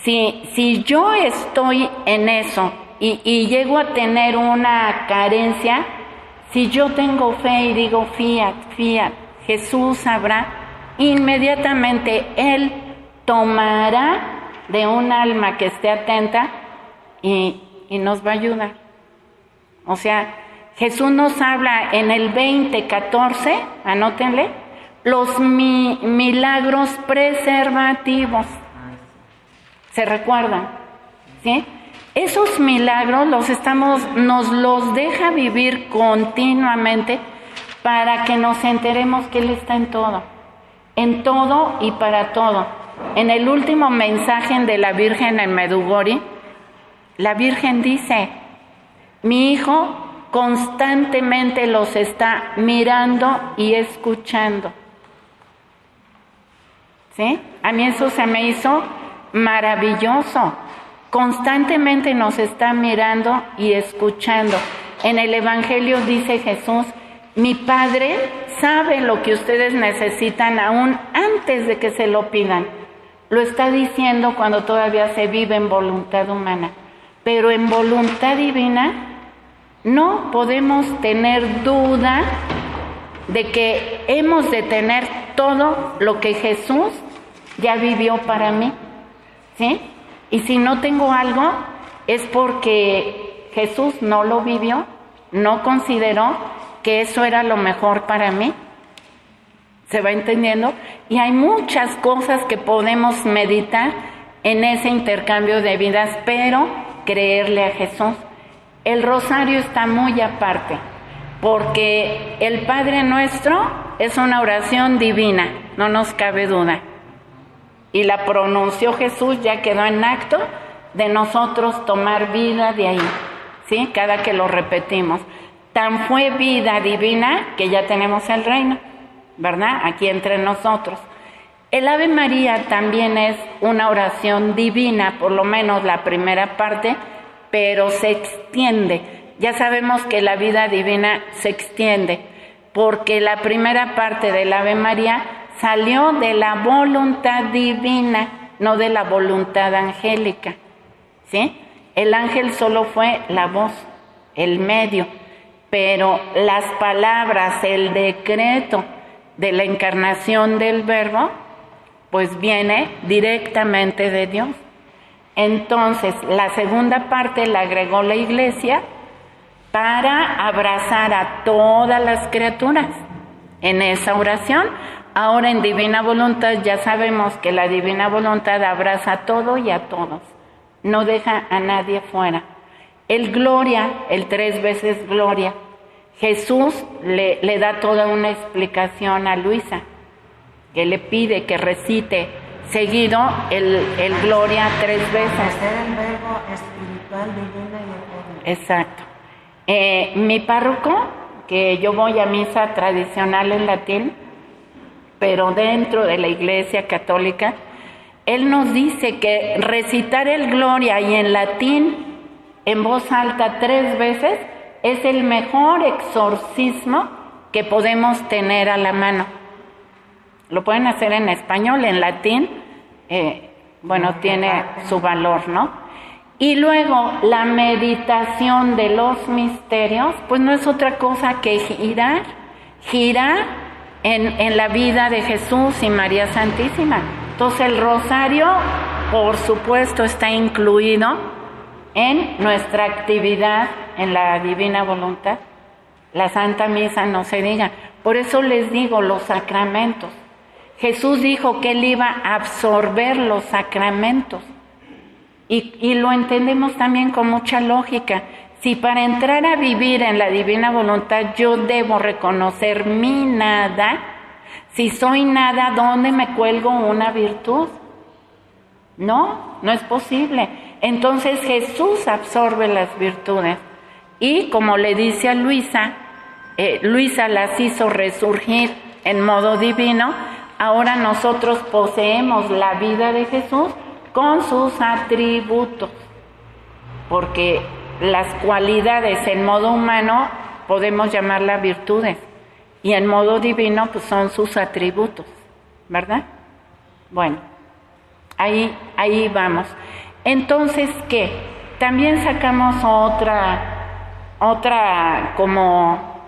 si yo estoy en eso y llego a tener una carencia, si yo tengo fe y digo fiat, Jesús sabrá, inmediatamente Él tomará de un alma que esté atenta y nos va a ayudar. O sea, Jesús nos habla en el 20:14, anótenle, los milagros preservativos. ¿Se recuerdan? ¿sí? Esos milagros nos los deja vivir continuamente para que nos enteremos que Él está en todo y para todo. En el último mensaje de la Virgen en Medjugorje, la Virgen dice: mi hijo constantemente los está mirando y escuchando. ¿Sí? A mí eso se me hizo maravilloso. Constantemente nos está mirando y escuchando. En el Evangelio dice Jesús: mi Padre sabe lo que ustedes necesitan aún antes de que se lo pidan. Lo está diciendo cuando todavía se vive en voluntad humana. Pero en voluntad divina no podemos tener duda de que hemos de tener todo lo que Jesús ya vivió para mí, ¿sí? Y si no tengo algo, es porque Jesús no lo vivió, no consideró que eso era lo mejor para mí. ¿Se va entendiendo? Y hay muchas cosas que podemos meditar en ese intercambio de vidas, pero creerle a Jesús. El rosario está muy aparte, porque el Padre Nuestro es una oración divina, no nos cabe duda. Y la pronunció Jesús, ya quedó en acto de nosotros tomar vida de ahí, ¿sí? Cada que lo repetimos. Tan fue vida divina que ya tenemos el reino, ¿verdad? Aquí entre nosotros. El Ave María también es una oración divina, por lo menos la primera parte, pero se extiende. Ya sabemos que la vida divina se extiende, porque la primera parte del Ave María salió de la voluntad divina, no de la voluntad angélica, ¿sí? El ángel solo fue la voz, el medio, pero las palabras, el decreto de la encarnación del Verbo, pues viene directamente de Dios. Entonces, la segunda parte la agregó la Iglesia para abrazar a todas las criaturas en esa oración. Ahora en Divina Voluntad ya sabemos que la Divina Voluntad abraza a todo y a todos, no deja a nadie fuera. El Gloria, el 3 veces Gloria, Jesús le da toda una explicación a Luisa, que le pide que recite seguido el Gloria 3 veces. Hacer el verbo espiritual, divina y eterna. Exacto. Mi párroco, que yo voy a misa tradicional en latín, pero dentro de la Iglesia Católica, él nos dice que recitar el Gloria y en latín, en voz alta 3 veces, es el mejor exorcismo que podemos tener a la mano. Lo pueden hacer en español, en latín, tiene su valor, ¿no? Y luego la meditación de los misterios, pues no es otra cosa que girar en la vida de Jesús y María Santísima. Entonces el rosario, por supuesto, está incluido en nuestra actividad en la Divina Voluntad. La Santa Misa no se diga. Por eso les digo los sacramentos. Jesús dijo que Él iba a absorber los sacramentos. Y lo entendemos también con mucha lógica. Si para entrar a vivir en la Divina Voluntad yo debo reconocer mi nada, si soy nada, ¿dónde me cuelgo una virtud? No es posible. Entonces Jesús absorbe las virtudes. Y como le dice a Luisa, Luisa las hizo resurgir en modo divino. Ahora nosotros poseemos la vida de Jesús con sus atributos, porque las cualidades en modo humano podemos llamarlas virtudes, y en modo divino pues son sus atributos, ¿verdad? Bueno, ahí vamos. Entonces, ¿qué? También sacamos otra como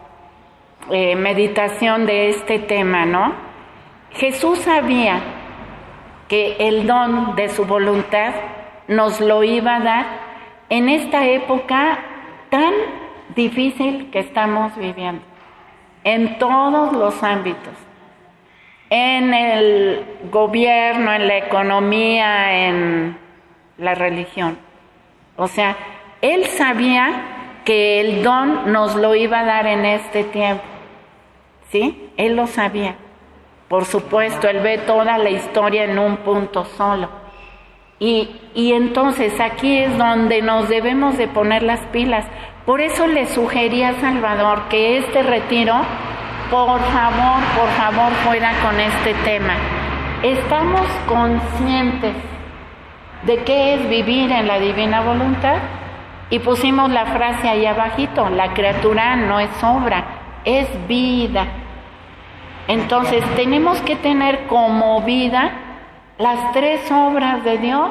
meditación de este tema, ¿no? Jesús sabía que el don de su voluntad nos lo iba a dar en esta época tan difícil que estamos viviendo, en todos los ámbitos, en el gobierno, en la economía, en la religión. O sea, Él sabía que el don nos lo iba a dar en este tiempo. ¿Sí? Él lo sabía. Por supuesto, Él ve toda la historia en un punto solo. Y entonces aquí es donde nos debemos de poner las pilas. Por eso le sugería a Salvador que este retiro, por favor, fuera con este tema. ¿Estamos conscientes de qué es vivir en la divina voluntad? Y pusimos la frase ahí abajito: la criatura no es obra, es vida. Entonces tenemos que tener como vida las tres obras de Dios: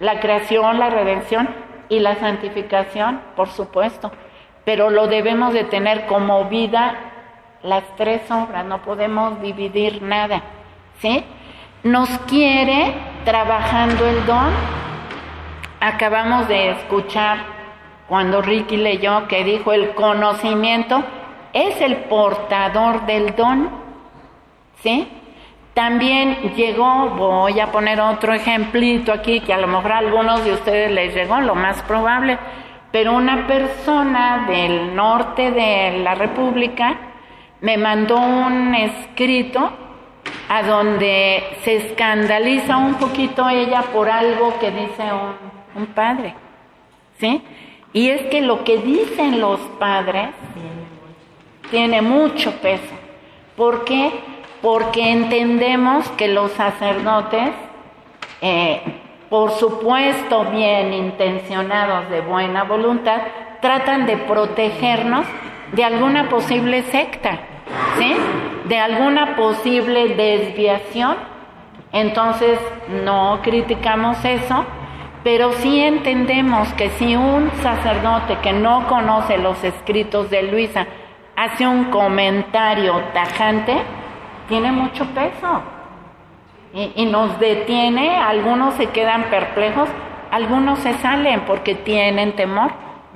la creación, la redención y la santificación, por supuesto. Pero lo debemos de tener como vida las tres obras, no podemos dividir nada, ¿sí? Nos quiere trabajando el don. Acabamos de escuchar cuando Ricky leyó que dijo: el conocimiento es el portador del don, ¿sí? También llegó, voy a poner otro ejemplito aquí que a lo mejor a algunos de ustedes les llegó, lo más probable, pero una persona del norte de la República me mandó un escrito a donde se escandaliza un poquito ella por algo que dice un padre, ¿sí? Y es que lo que dicen los padres tiene mucho peso. ¿Por qué? Porque entendemos que los sacerdotes, por supuesto bien intencionados, de buena voluntad, tratan de protegernos de alguna posible secta, ¿sí? De alguna posible desviación. Entonces no criticamos eso, pero sí entendemos que si un sacerdote que no conoce los escritos de Luisa hace un comentario tajante, tiene mucho peso y nos detiene. Algunos se quedan perplejos, algunos se salen porque tienen temor,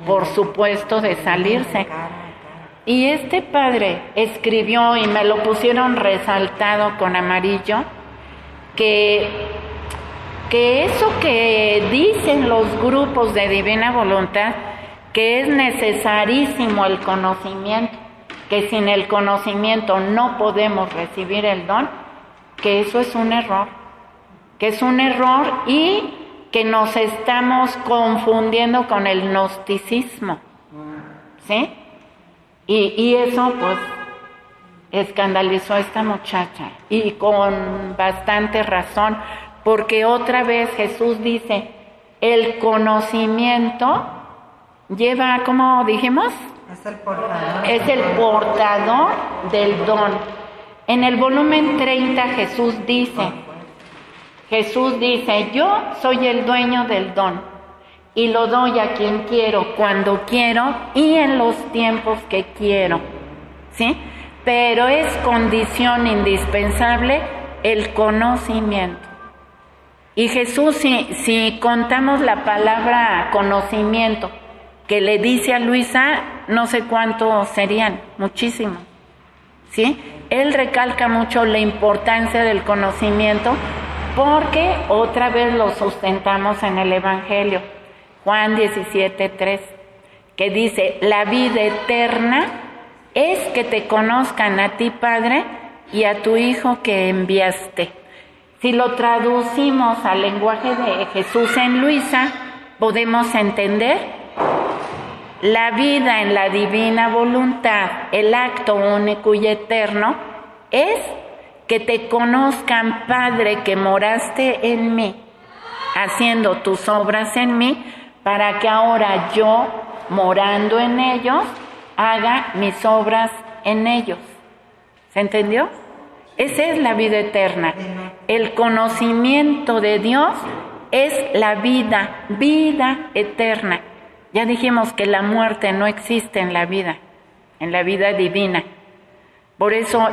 por supuesto, de salirse. Y este padre escribió, y me lo pusieron resaltado con amarillo, que eso que dicen los grupos de divina voluntad, que es necesarísimo el conocimiento, que sin el conocimiento no podemos recibir el don, que eso es un error, y que nos estamos confundiendo con el gnosticismo, ¿sí? Y eso pues escandalizó a esta muchacha, y con bastante razón, porque otra vez Jesús dice, el conocimiento lleva, ¿cómo dijimos? Es el portador del don. En el volumen 30 Jesús dice, yo soy el dueño del don y lo doy a quien quiero, cuando quiero y en los tiempos que quiero, ¿sí? Pero es condición indispensable el conocimiento. Y Jesús, si contamos la palabra conocimiento que le dice a Luisa, no sé cuántos serían, muchísimos, ¿sí? Él recalca mucho la importancia del conocimiento, porque otra vez lo sustentamos en el Evangelio, Juan 17:3, que dice, la vida eterna es que te conozcan a ti, Padre, y a tu Hijo que enviaste. Si lo traducimos al lenguaje de Jesús en Luisa, podemos entender: la vida en la divina voluntad, el acto único y eterno, es que te conozcan, Padre, que moraste en mí, haciendo tus obras en mí, para que ahora yo, morando en ellos, haga mis obras en ellos. ¿Se entendió? Esa es la vida eterna. El conocimiento de Dios es la vida eterna. Ya dijimos que la muerte no existe en la vida divina. Por eso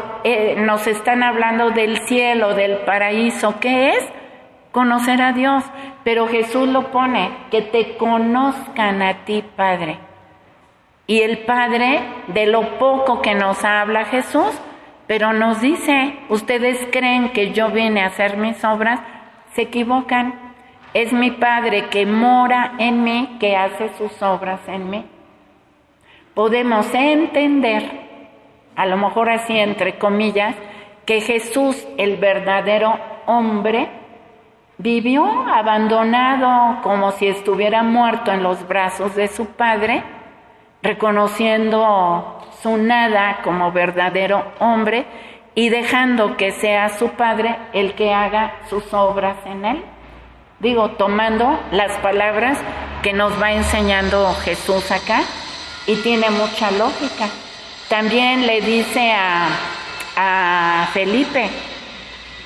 nos están hablando del cielo, del paraíso. ¿Qué es? Conocer a Dios. Pero Jesús lo pone, que te conozcan a ti, Padre. Y el Padre, de lo poco que nos habla Jesús, pero nos dice, ustedes creen que yo vine a hacer mis obras, se equivocan. es mi Padre que mora en mí, que hace sus obras en mí. Podemos entender, a lo mejor así entre comillas, que Jesús, el verdadero hombre, vivió abandonado como si estuviera muerto en los brazos de su Padre, reconociendo su nada como verdadero hombre y dejando que sea su Padre el que haga sus obras en él. Digo, tomando las palabras que nos va enseñando Jesús acá, y tiene mucha lógica. También le dice a Felipe: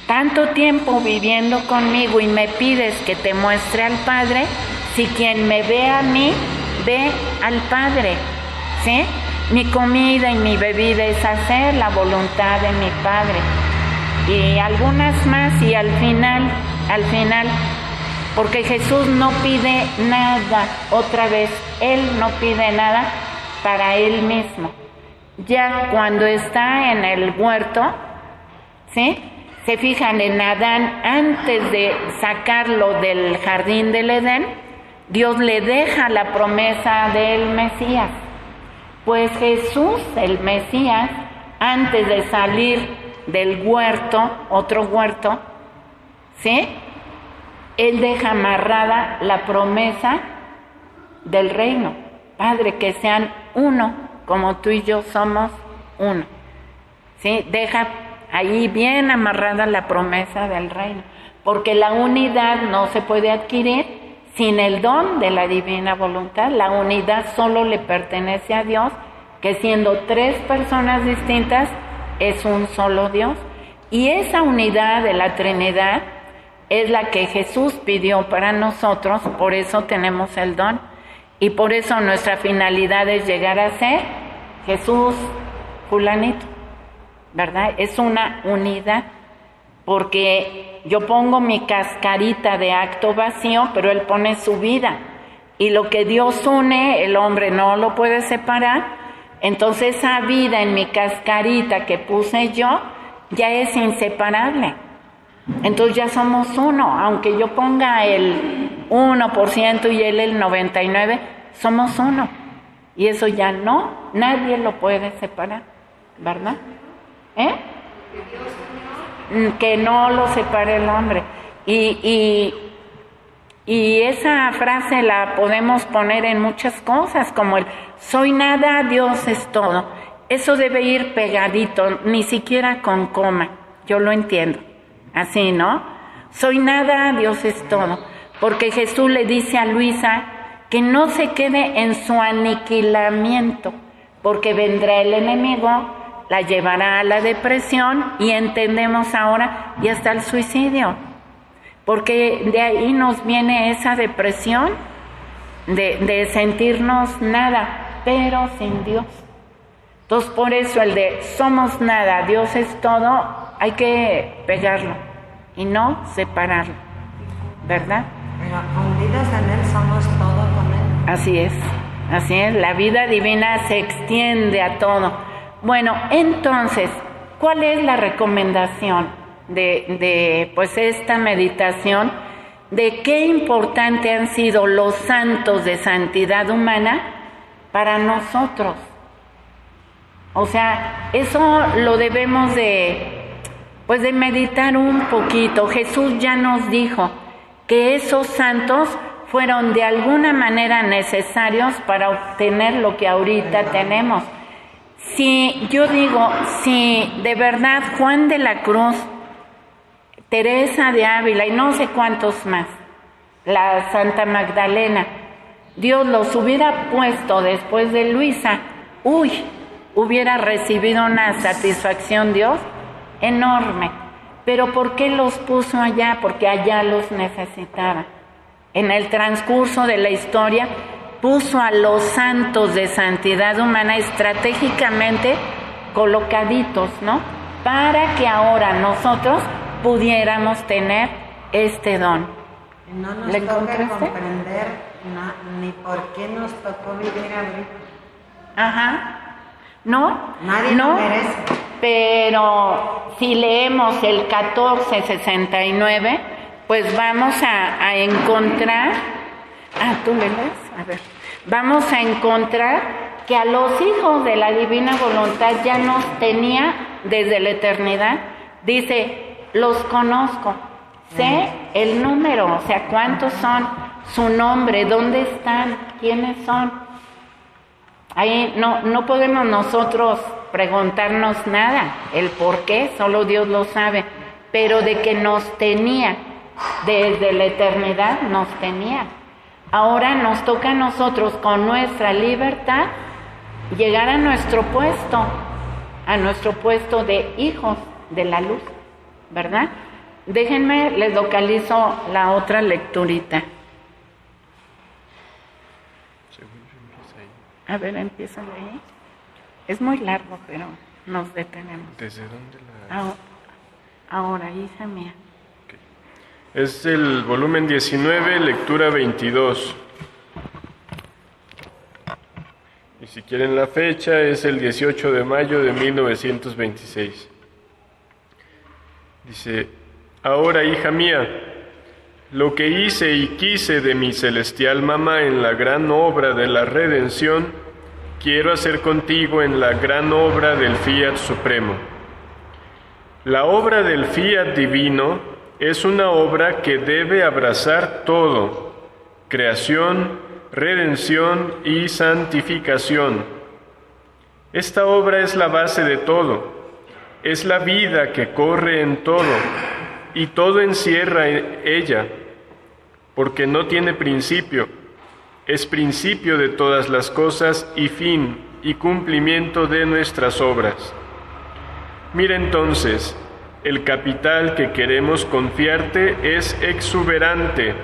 tanto tiempo viviendo conmigo y me pides que te muestre al Padre, si quien me ve a mí, ve al Padre, ¿sí? Mi comida y mi bebida es hacer la voluntad de mi Padre. Y algunas más, y al final, porque Jesús no pide nada, otra vez, Él no pide nada para Él mismo. Ya cuando está en el huerto, ¿sí? Se fijan en Adán, antes de sacarlo del jardín del Edén, Dios le deja la promesa del Mesías. Pues Jesús, el Mesías, antes de salir del huerto, otro huerto, ¿sí? Él deja amarrada la promesa del reino. Padre, que sean uno, como tú y yo somos uno. ¿Sí? Deja ahí bien amarrada la promesa del reino. Porque la unidad no se puede adquirir sin el don de la divina voluntad. La unidad solo le pertenece a Dios, que siendo tres personas distintas, es un solo Dios. Y esa unidad de la Trinidad es la que Jesús pidió para nosotros, por eso tenemos el don. Y por eso nuestra finalidad es llegar a ser Jesús fulanito, ¿verdad? Es una unidad, porque yo pongo mi cascarita de acto vacío, pero Él pone su vida. Y lo que Dios une, el hombre no lo puede separar. Entonces esa vida en mi cascarita que puse yo, ya es inseparable. Entonces ya somos uno, aunque yo ponga el 1% y él el 99%, somos uno. Y eso ya no, nadie lo puede separar, ¿verdad? Que no lo separe el hombre. Y esa frase la podemos poner en muchas cosas, como el soy nada, Dios es todo. Eso debe ir pegadito, ni siquiera con coma, yo lo entiendo. Así, ¿no? Soy nada, Dios es todo. Porque Jesús le dice a Luisa que no se quede en su aniquilamiento, porque vendrá el enemigo, la llevará a la depresión y entendemos ahora y hasta el suicidio. Porque de ahí nos viene esa depresión de sentirnos nada, pero sin Dios. Entonces por eso el de somos nada, Dios es todo, hay que pegarlo y no separarlo, ¿verdad? Pero fundidos en Él somos todo con Él. Así es, la vida divina se extiende a todo. Bueno, entonces, ¿cuál es la recomendación de pues esta meditación? De qué importante han sido los santos de santidad humana para nosotros. O sea, eso lo debemos de meditar un poquito. Jesús ya nos dijo que esos santos fueron de alguna manera necesarios para obtener lo que ahorita tenemos. Si de verdad Juan de la Cruz, Teresa de Ávila y no sé cuántos más, la Santa Magdalena, Dios los hubiera puesto después de Luisa, hubiera recibido una satisfacción Dios enorme. Pero ¿por qué los puso allá? Porque allá los necesitaba. En el transcurso de la historia puso a los santos de santidad humana estratégicamente colocaditos, ¿no? Para que ahora nosotros pudiéramos tener este don. No nos toca comprender ni por qué nos tocó vivir ahorita. Ajá. ¿No? Nadie lo merece. Pero si leemos el 1469, pues vamos a encontrar, ¿tú le lees? A ver, vamos a encontrar que a los hijos de la divina voluntad ya nos tenía desde la eternidad. Dice, los conozco, sé el número, o sea, cuántos son, su nombre, dónde están, quiénes son. Ahí no podemos nosotros preguntarnos nada, el por qué, solo Dios lo sabe, pero de que nos tenía, desde la eternidad nos tenía. Ahora nos toca a nosotros con nuestra libertad llegar a nuestro puesto de hijos de la luz, ¿verdad? Déjenme, les localizo la otra lecturita. A ver, empieza ahí. Es muy largo, pero nos detenemos. ¿Desde dónde la...? Ahora, hija mía. Okay. Es el volumen 19, lectura 22. Y si quieren la fecha, es el 18 de mayo de 1926. Dice, ahora, hija mía, lo que hice y quise de mi celestial mamá en la gran obra de la redención, quiero hacer contigo en la gran obra del Fiat Supremo. La obra del Fiat Divino es una obra que debe abrazar todo, creación, redención y santificación. Esta obra es la base de todo, es la vida que corre en todo, y todo encierra en ella, porque no tiene principio, es principio de todas las cosas y fin y cumplimiento de nuestras obras. Mira entonces, el capital que queremos confiarte es exuberante.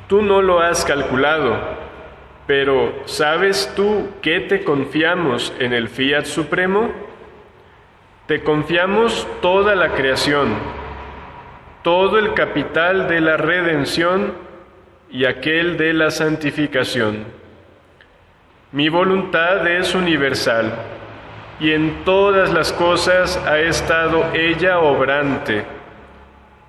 Tú no lo has calculado, pero ¿sabes tú qué te confiamos en el Fiat Supremo? Te confiamos toda la creación, todo el capital de la redención y aquel de la santificación. Mi voluntad es universal, y en todas las cosas ha estado ella obrante.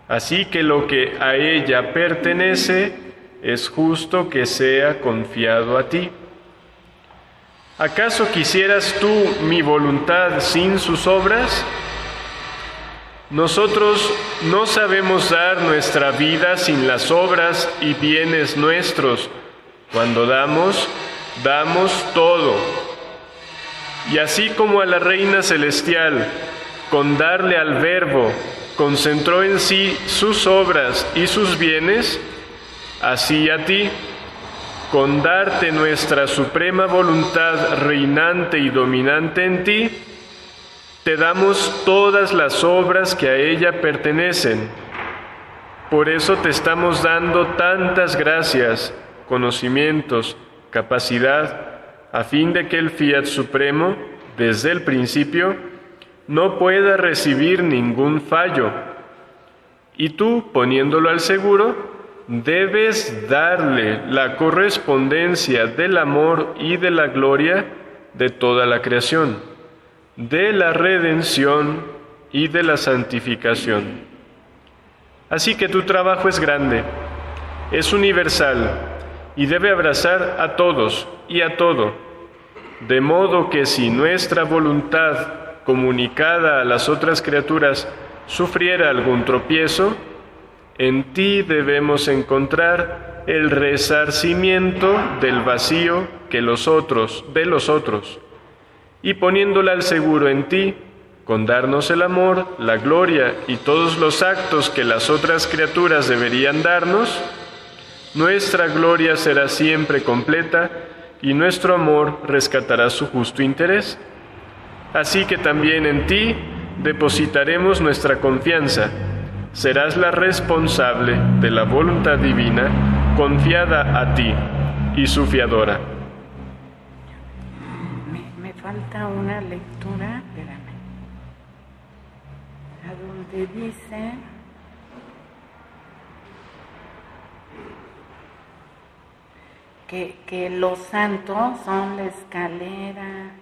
Así que lo que a ella pertenece es justo que sea confiado a ti. ¿Acaso quisieras tú mi voluntad sin sus obras? Nosotros no sabemos dar nuestra vida sin las obras y bienes nuestros. Cuando damos, damos todo. Y así como a la Reina Celestial, con darle al Verbo, concentró en sí sus obras y sus bienes, así a ti, con darte nuestra suprema voluntad reinante y dominante en ti, te damos todas las obras que a ella pertenecen. Por eso te estamos dando tantas gracias, conocimientos, capacidad, a fin de que el Fiat Supremo, desde el principio, no pueda recibir ningún fallo. Y tú, poniéndolo al seguro, debes darle la correspondencia del amor y de la gloria de toda la creación, de la redención y de la santificación. Así que tu trabajo es grande, es universal y debe abrazar a todos y a todo, de modo que si nuestra voluntad comunicada a las otras criaturas sufriera algún tropiezo, en ti debemos encontrar el resarcimiento del vacío de los otros, y poniéndola al seguro en ti, con darnos el amor, la gloria y todos los actos que las otras criaturas deberían darnos, nuestra gloria será siempre completa y nuestro amor rescatará su justo interés. Así que también en ti depositaremos nuestra confianza. Serás la responsable de la voluntad divina confiada a ti y su fiadora. Me falta una lectura, espérame, a donde dice que los santos son la escalera.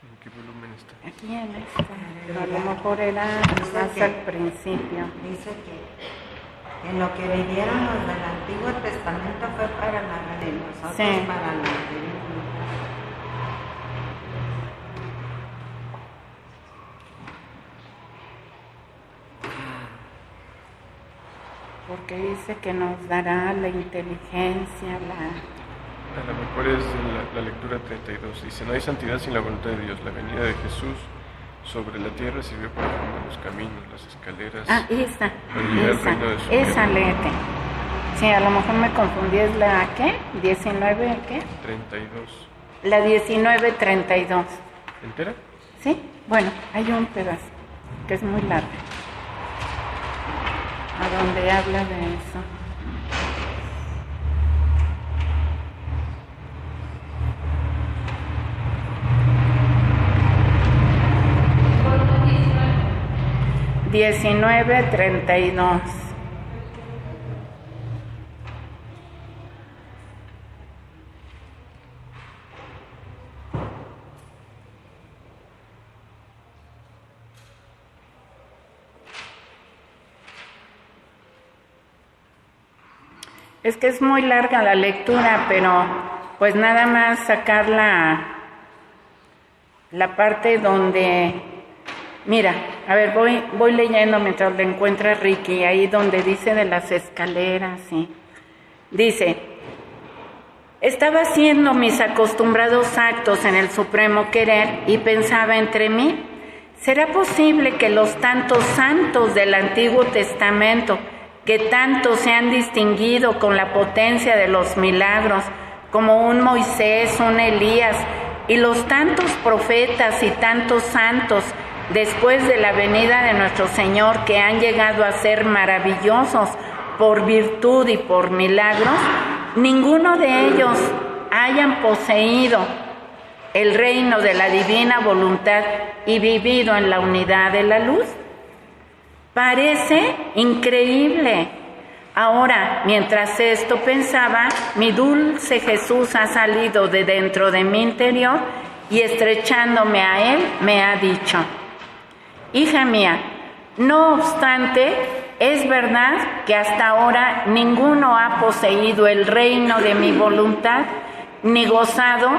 ¿En qué volumen esta? Aquí en esta. A lo mejor era más al principio. Dice que en lo que vivieron los del Antiguo Testamento fue para la de nosotros, Sí. para la de Porque dice que nos dará la inteligencia, A lo mejor es la lectura 32. Dice, no hay santidad sin la voluntad de Dios. La venida de Jesús sobre la tierra sirvió para formar los caminos, las escaleras. esa, Para llegar al reino de su esa reino. léete. Sí, a lo mejor me confundí, ¿es la qué? ¿19 qué? 32. La 19:32. ¿Entera? ¿Sí? Bueno, hay un pedazo que es muy largo, a donde habla de eso. (19:32). Es que es muy larga la lectura, pero pues nada más sacar la parte donde, mira, a ver, voy leyendo mientras lo encuentra Ricky, ahí donde dice de las escaleras, sí. Dice, estaba haciendo mis acostumbrados actos en el supremo querer y pensaba entre mí, ¿será posible que los tantos santos del Antiguo Testamento que tanto se han distinguido con la potencia de los milagros, como un Moisés, un Elías, y los tantos profetas y tantos santos, después de la venida de nuestro Señor, que han llegado a ser maravillosos por virtud y por milagros, ninguno de ellos hayan poseído el reino de la divina voluntad y vivido en la unidad de la luz? Parece increíble. Ahora, mientras esto pensaba, mi dulce Jesús ha salido de dentro de mi interior y estrechándome a Él me ha dicho, hija mía, no obstante, es verdad que hasta ahora ninguno ha poseído el reino de mi voluntad ni gozado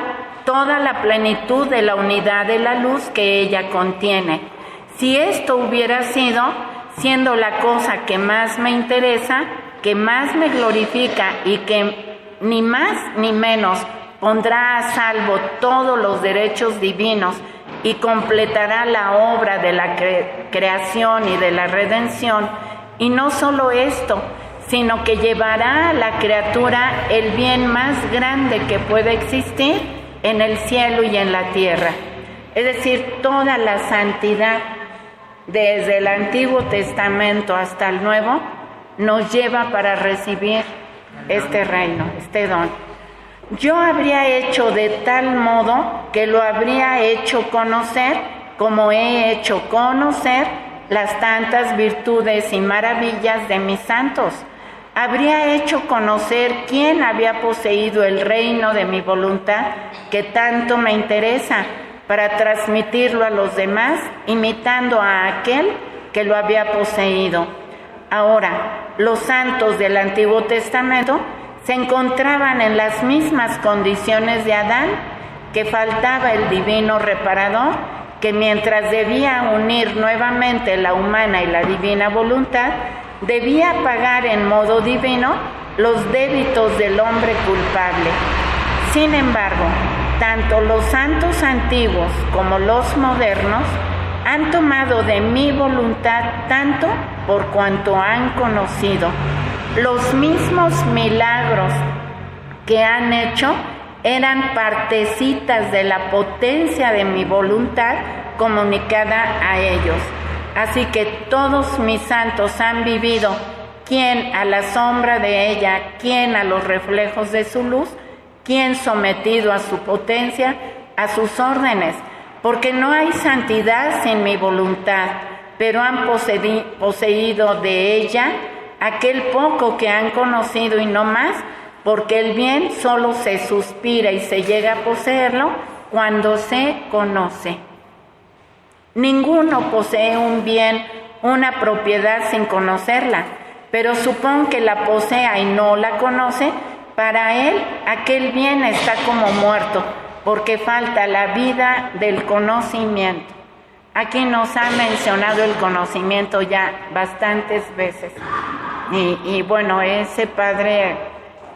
toda la plenitud de la unidad de la luz que ella contiene. Si esto hubiera siendo la cosa que más me interesa, que más me glorifica y que ni más ni menos pondrá a salvo todos los derechos divinos y completará la obra de la creación y de la redención, y no solo esto, sino que llevará a la criatura el bien más grande que puede existir en el cielo y en la tierra, es decir, toda la santidad desde el Antiguo Testamento hasta el Nuevo, nos lleva para recibir este reino, este don. Yo habría hecho de tal modo que lo habría hecho conocer, como he hecho conocer las tantas virtudes y maravillas de mis santos. Habría hecho conocer quién había poseído el reino de mi voluntad, que tanto me interesa, para transmitirlo a los demás, imitando a aquel que lo había poseído. Ahora, los santos del Antiguo Testamento se encontraban en las mismas condiciones de Adán, que faltaba el divino reparador, que mientras debía unir nuevamente la humana y la divina voluntad, debía pagar en modo divino los débitos del hombre culpable. Sin embargo, tanto los santos antiguos como los modernos han tomado de mi voluntad tanto por cuanto han conocido. Los mismos milagros que han hecho eran partecitas de la potencia de mi voluntad comunicada a ellos. Así que todos mis santos han vivido, quien a la sombra de ella, quien a los reflejos de su luz, quien sometido a su potencia, a sus órdenes, porque no hay santidad sin mi voluntad, pero han poseído de ella aquel poco que han conocido y no más, porque el bien solo se suspira y se llega a poseerlo cuando se conoce. Ninguno posee un bien, una propiedad sin conocerla, pero supón que la posea y no la conoce, para él aquel bien está como muerto, porque falta la vida del conocimiento. Aquí nos ha mencionado el conocimiento ya bastantes veces. Y bueno, ese padre,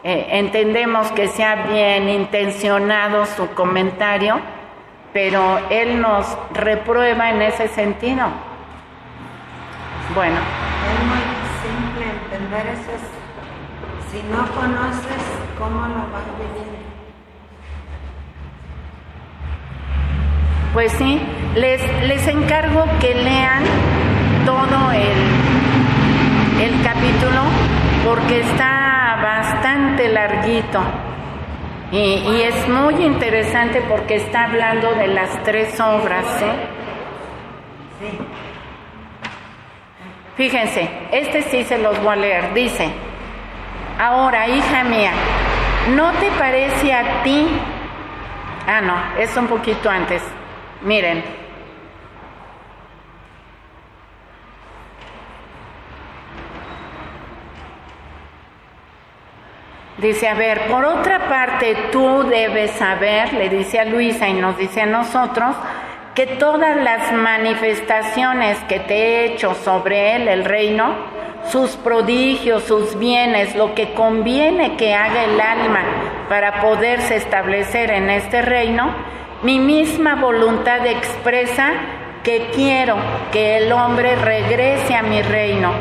entendemos que sea bien intencionado su comentario, pero él nos reprueba en ese sentido. Bueno. Es muy simple entender eso. Si no conoces, ¿cómo lo vas a vivir? Pues sí, les encargo que lean todo el capítulo, porque está bastante larguito y es muy interesante porque está hablando de las 3 obras, ¿eh? Sí. Fíjense, este sí se los voy a leer. Dice: ahora, hija mía, ¿no te parece a ti? Ah, no, es un poquito antes. Miren. Dice, a ver, por otra parte, tú debes saber, le dice a Luisa y nos dice a nosotros, que todas las manifestaciones que te he hecho sobre él, el reino, sus prodigios, sus bienes, lo que conviene que haga el alma para poderse establecer en este reino, mi misma voluntad expresa que quiero que el hombre regrese a mi reino.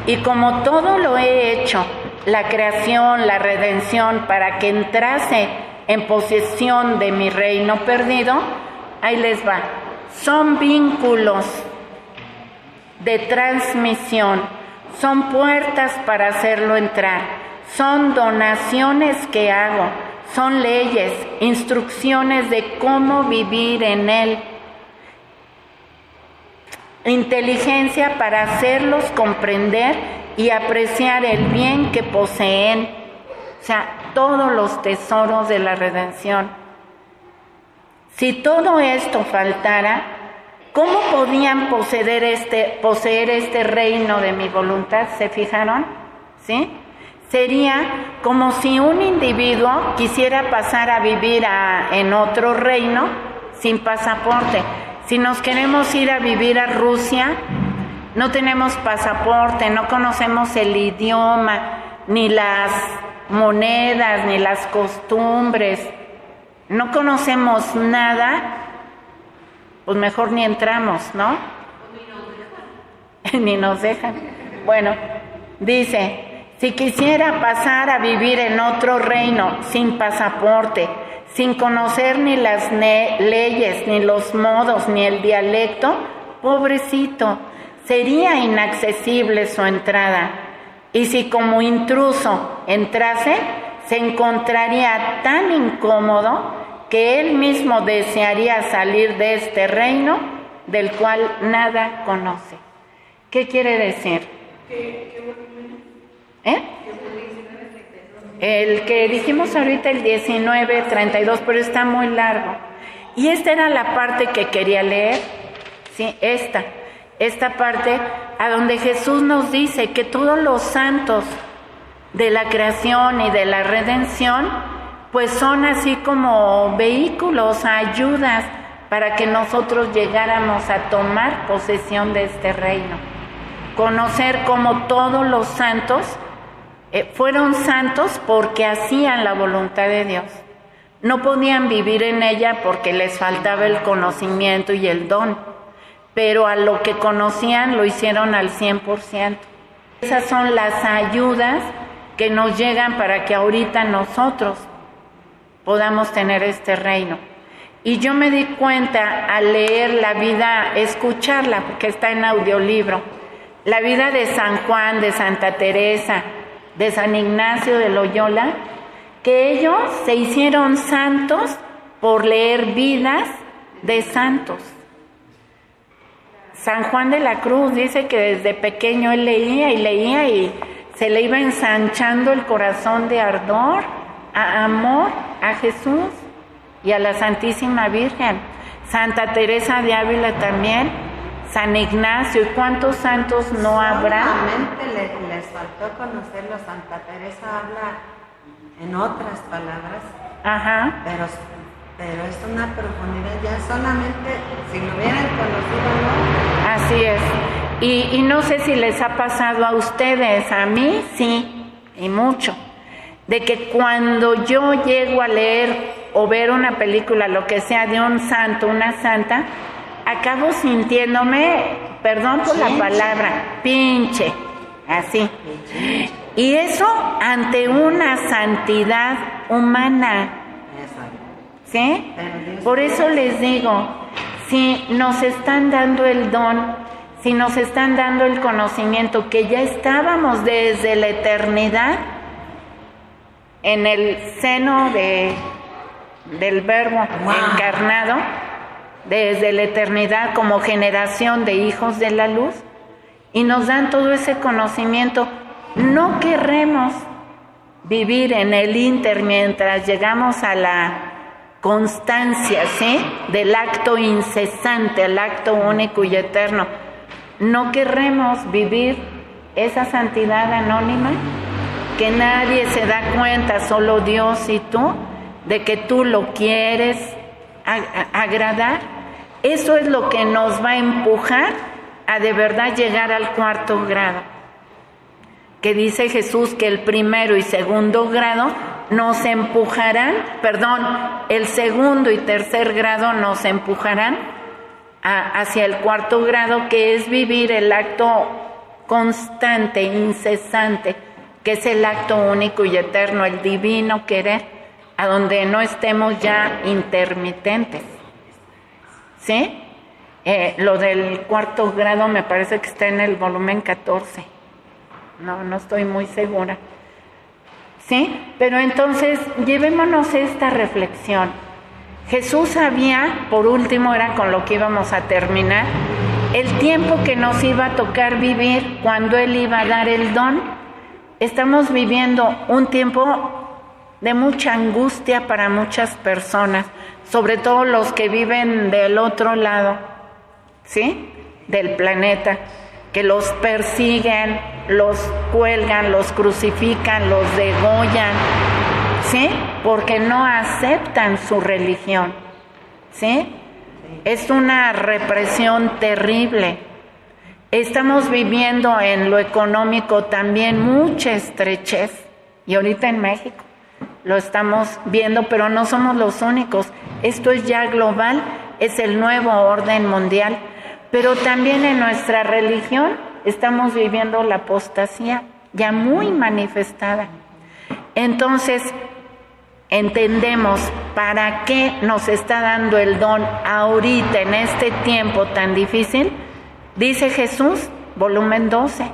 Y como todo lo he hecho, la creación, la redención, para que entrase en posesión de mi reino perdido, ahí les va. Son vínculos de transmisión, son puertas para hacerlo entrar, son donaciones que hago, son leyes, instrucciones de cómo vivir en él, inteligencia para hacerlos comprender y apreciar el bien que poseen, o sea, todos los tesoros de la redención. Si todo esto faltara, ¿cómo podían poseer este reino de mi voluntad? ¿Se fijaron? ¿Sí? Sería como si un individuo quisiera pasar a vivir en otro reino sin pasaporte. Si nos queremos ir a vivir a Rusia, no tenemos pasaporte, no conocemos el idioma, ni las monedas, ni las costumbres, no conocemos nada, pues mejor ni entramos, ¿no? Ni nos dejan. Bueno, dice, si quisiera pasar a vivir en otro reino sin pasaporte, sin conocer ni las leyes, ni los modos, ni el dialecto, pobrecito, sería inaccesible su entrada. Y si como intruso entrase, se encontraría tan incómodo que él mismo desearía salir de este reino del cual nada conoce. ¿Qué quiere decir? El que dijimos ahorita, el 19:32, pero está muy largo. Y esta era la parte que quería leer, sí, esta parte a donde Jesús nos dice que todos los santos de la creación y de la redención, pues son así como vehículos, ayudas para que nosotros llegáramos a tomar posesión de este reino. Conocer cómo todos los santos fueron santos porque hacían la voluntad de Dios. No podían vivir en ella porque les faltaba el conocimiento y el don, pero a lo que conocían lo hicieron al 100%. Esas son las ayudas que nos llegan para que ahorita nosotros podamos tener este reino. Y yo me di cuenta al leer la vida, escucharla, porque está en audiolibro, la vida de San Juan, de Santa Teresa, de San Ignacio de Loyola, que ellos se hicieron santos por leer vidas de santos. San Juan de la Cruz dice que desde pequeño él leía y se le iba ensanchando el corazón de ardor, a amor a Jesús y a la Santísima Virgen. Santa Teresa de Ávila también. San Ignacio, ¿y cuántos santos no habrá? Solamente les faltó conocerlo. Santa Teresa habla en otras palabras, Ajá. pero es una profundidad, ya solamente si lo hubieran conocido, ¿no? Así es. Y no sé si les ha pasado a ustedes, a mí sí, y mucho, de que cuando yo llego a leer o ver una película, lo que sea, de un santo, una santa, acabo sintiéndome, perdón por la palabra, pinche, así. Y eso ante una santidad humana, ¿sí? Por eso les digo, si nos están dando el don, si nos están dando el conocimiento que ya estábamos desde la eternidad en el seno del Verbo encarnado, desde la eternidad como generación de hijos de la luz, y nos dan todo ese conocimiento, no querremos vivir en el ínter mientras llegamos a la constancia, ¿sí?, del acto incesante, el acto único y eterno. No querremos vivir esa santidad anónima, que nadie se da cuenta, solo Dios y tú, de que tú lo quieres agradar. Eso es lo que nos va a empujar a de verdad llegar al 4º grado, que dice Jesús que el 1º y 2º grado nos empujarán, el 2º y 3er grado nos empujarán hacia el 4º grado, que es vivir el acto constante, incesante, que es el acto único y eterno, el divino querer, a donde no estemos ya intermitentes, ¿sí? Lo del 4º grado me parece que está en el volumen 14, no estoy muy segura, ¿sí? Pero entonces llevémonos esta reflexión. Jesús sabía, por último, era con lo que íbamos a terminar, el tiempo que nos iba a tocar vivir cuando Él iba a dar el don. Estamos viviendo un tiempo de mucha angustia para muchas personas, sobre todo los que viven del otro lado, ¿sí?, del planeta, que los persiguen, los cuelgan, los crucifican, los degollan, ¿sí?, porque no aceptan su religión, ¿sí? Es una represión terrible. Estamos viviendo en lo económico también mucha estrechez, y ahorita en México lo estamos viendo, pero no somos los únicos. Esto es ya global, es el nuevo orden mundial, pero también en nuestra religión estamos viviendo la apostasía ya muy manifestada. Entonces, entendemos para qué nos está dando el don ahorita, en este tiempo tan difícil. Dice Jesús, volumen 12,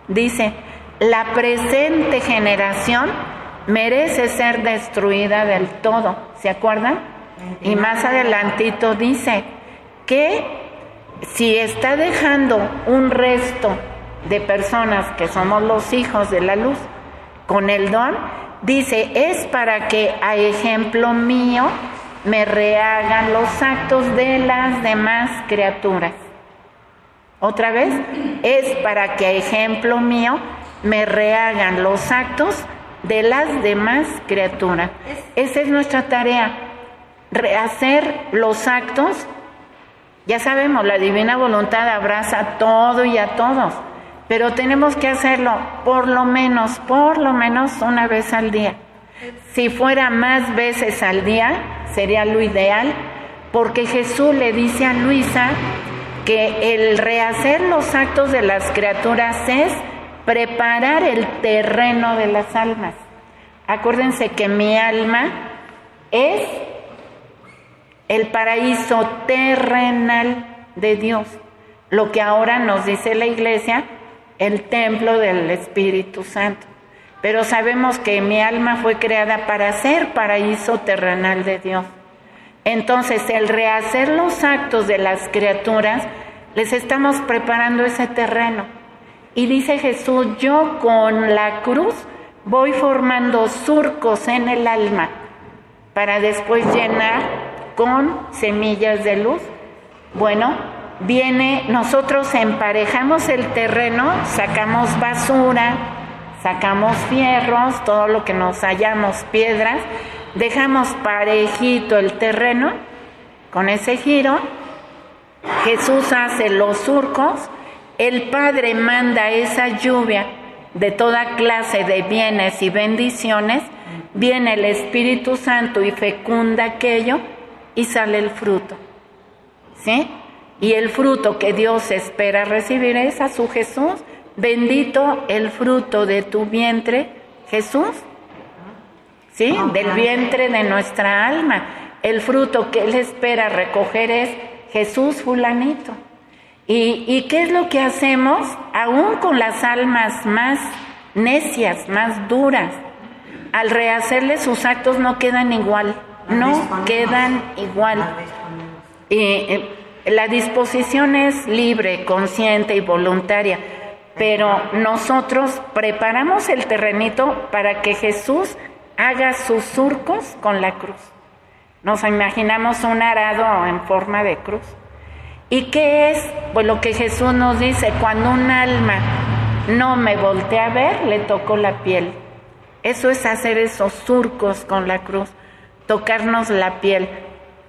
dice: la presente generación merece ser destruida del todo. ¿Se acuerdan? Y más adelantito dice que si está dejando un resto de personas que somos los hijos de la luz con el don, dice, es para que a ejemplo mío me rehagan los actos de las demás criaturas. Otra vez, es para que a ejemplo mío me rehagan los actos de las demás criaturas. Esa es nuestra tarea, rehacer los actos. Ya sabemos, la divina voluntad abraza a todo y a todos, pero tenemos que hacerlo por lo menos una vez al día. Si fuera más veces al día, sería lo ideal, porque Jesús le dice a Luisa que el rehacer los actos de las criaturas es preparar el terreno de las almas. Acuérdense que mi alma es el paraíso terrenal de Dios, lo que ahora nos dice la Iglesia, el templo del Espíritu Santo. Pero sabemos que mi alma fue creada para ser paraíso terrenal de Dios. Entonces, el rehacer los actos de las criaturas, les estamos preparando ese terreno. Y dice Jesús, yo con la cruz voy formando surcos en el alma para después llenar con semillas de luz. Bueno, nosotros emparejamos el terreno, sacamos basura, sacamos fierros, todo lo que nos hallamos, piedras, dejamos parejito el terreno. Con ese giro, Jesús hace los surcos, el Padre manda esa lluvia de toda clase de bienes y bendiciones, viene el Espíritu Santo y fecunda aquello y sale el fruto, ¿sí? Y el fruto que Dios espera recibir es a su Jesús. Bendito el fruto de tu vientre, Jesús, ¿sí? Del vientre de nuestra alma. El fruto que Él espera recoger es Jesús fulanito. ¿Y qué es lo que hacemos? Aún con las almas más necias, más duras, al rehacerle sus actos no quedan igual, no quedan igual. Y la disposición es libre, consciente y voluntaria, pero nosotros preparamos el terrenito para que Jesús haga sus surcos con la cruz. Nos imaginamos un arado en forma de cruz. ¿Y qué es? Pues lo que Jesús nos dice: cuando un alma no me voltea a ver, le toco la piel. Eso es hacer esos surcos con la cruz, tocarnos la piel.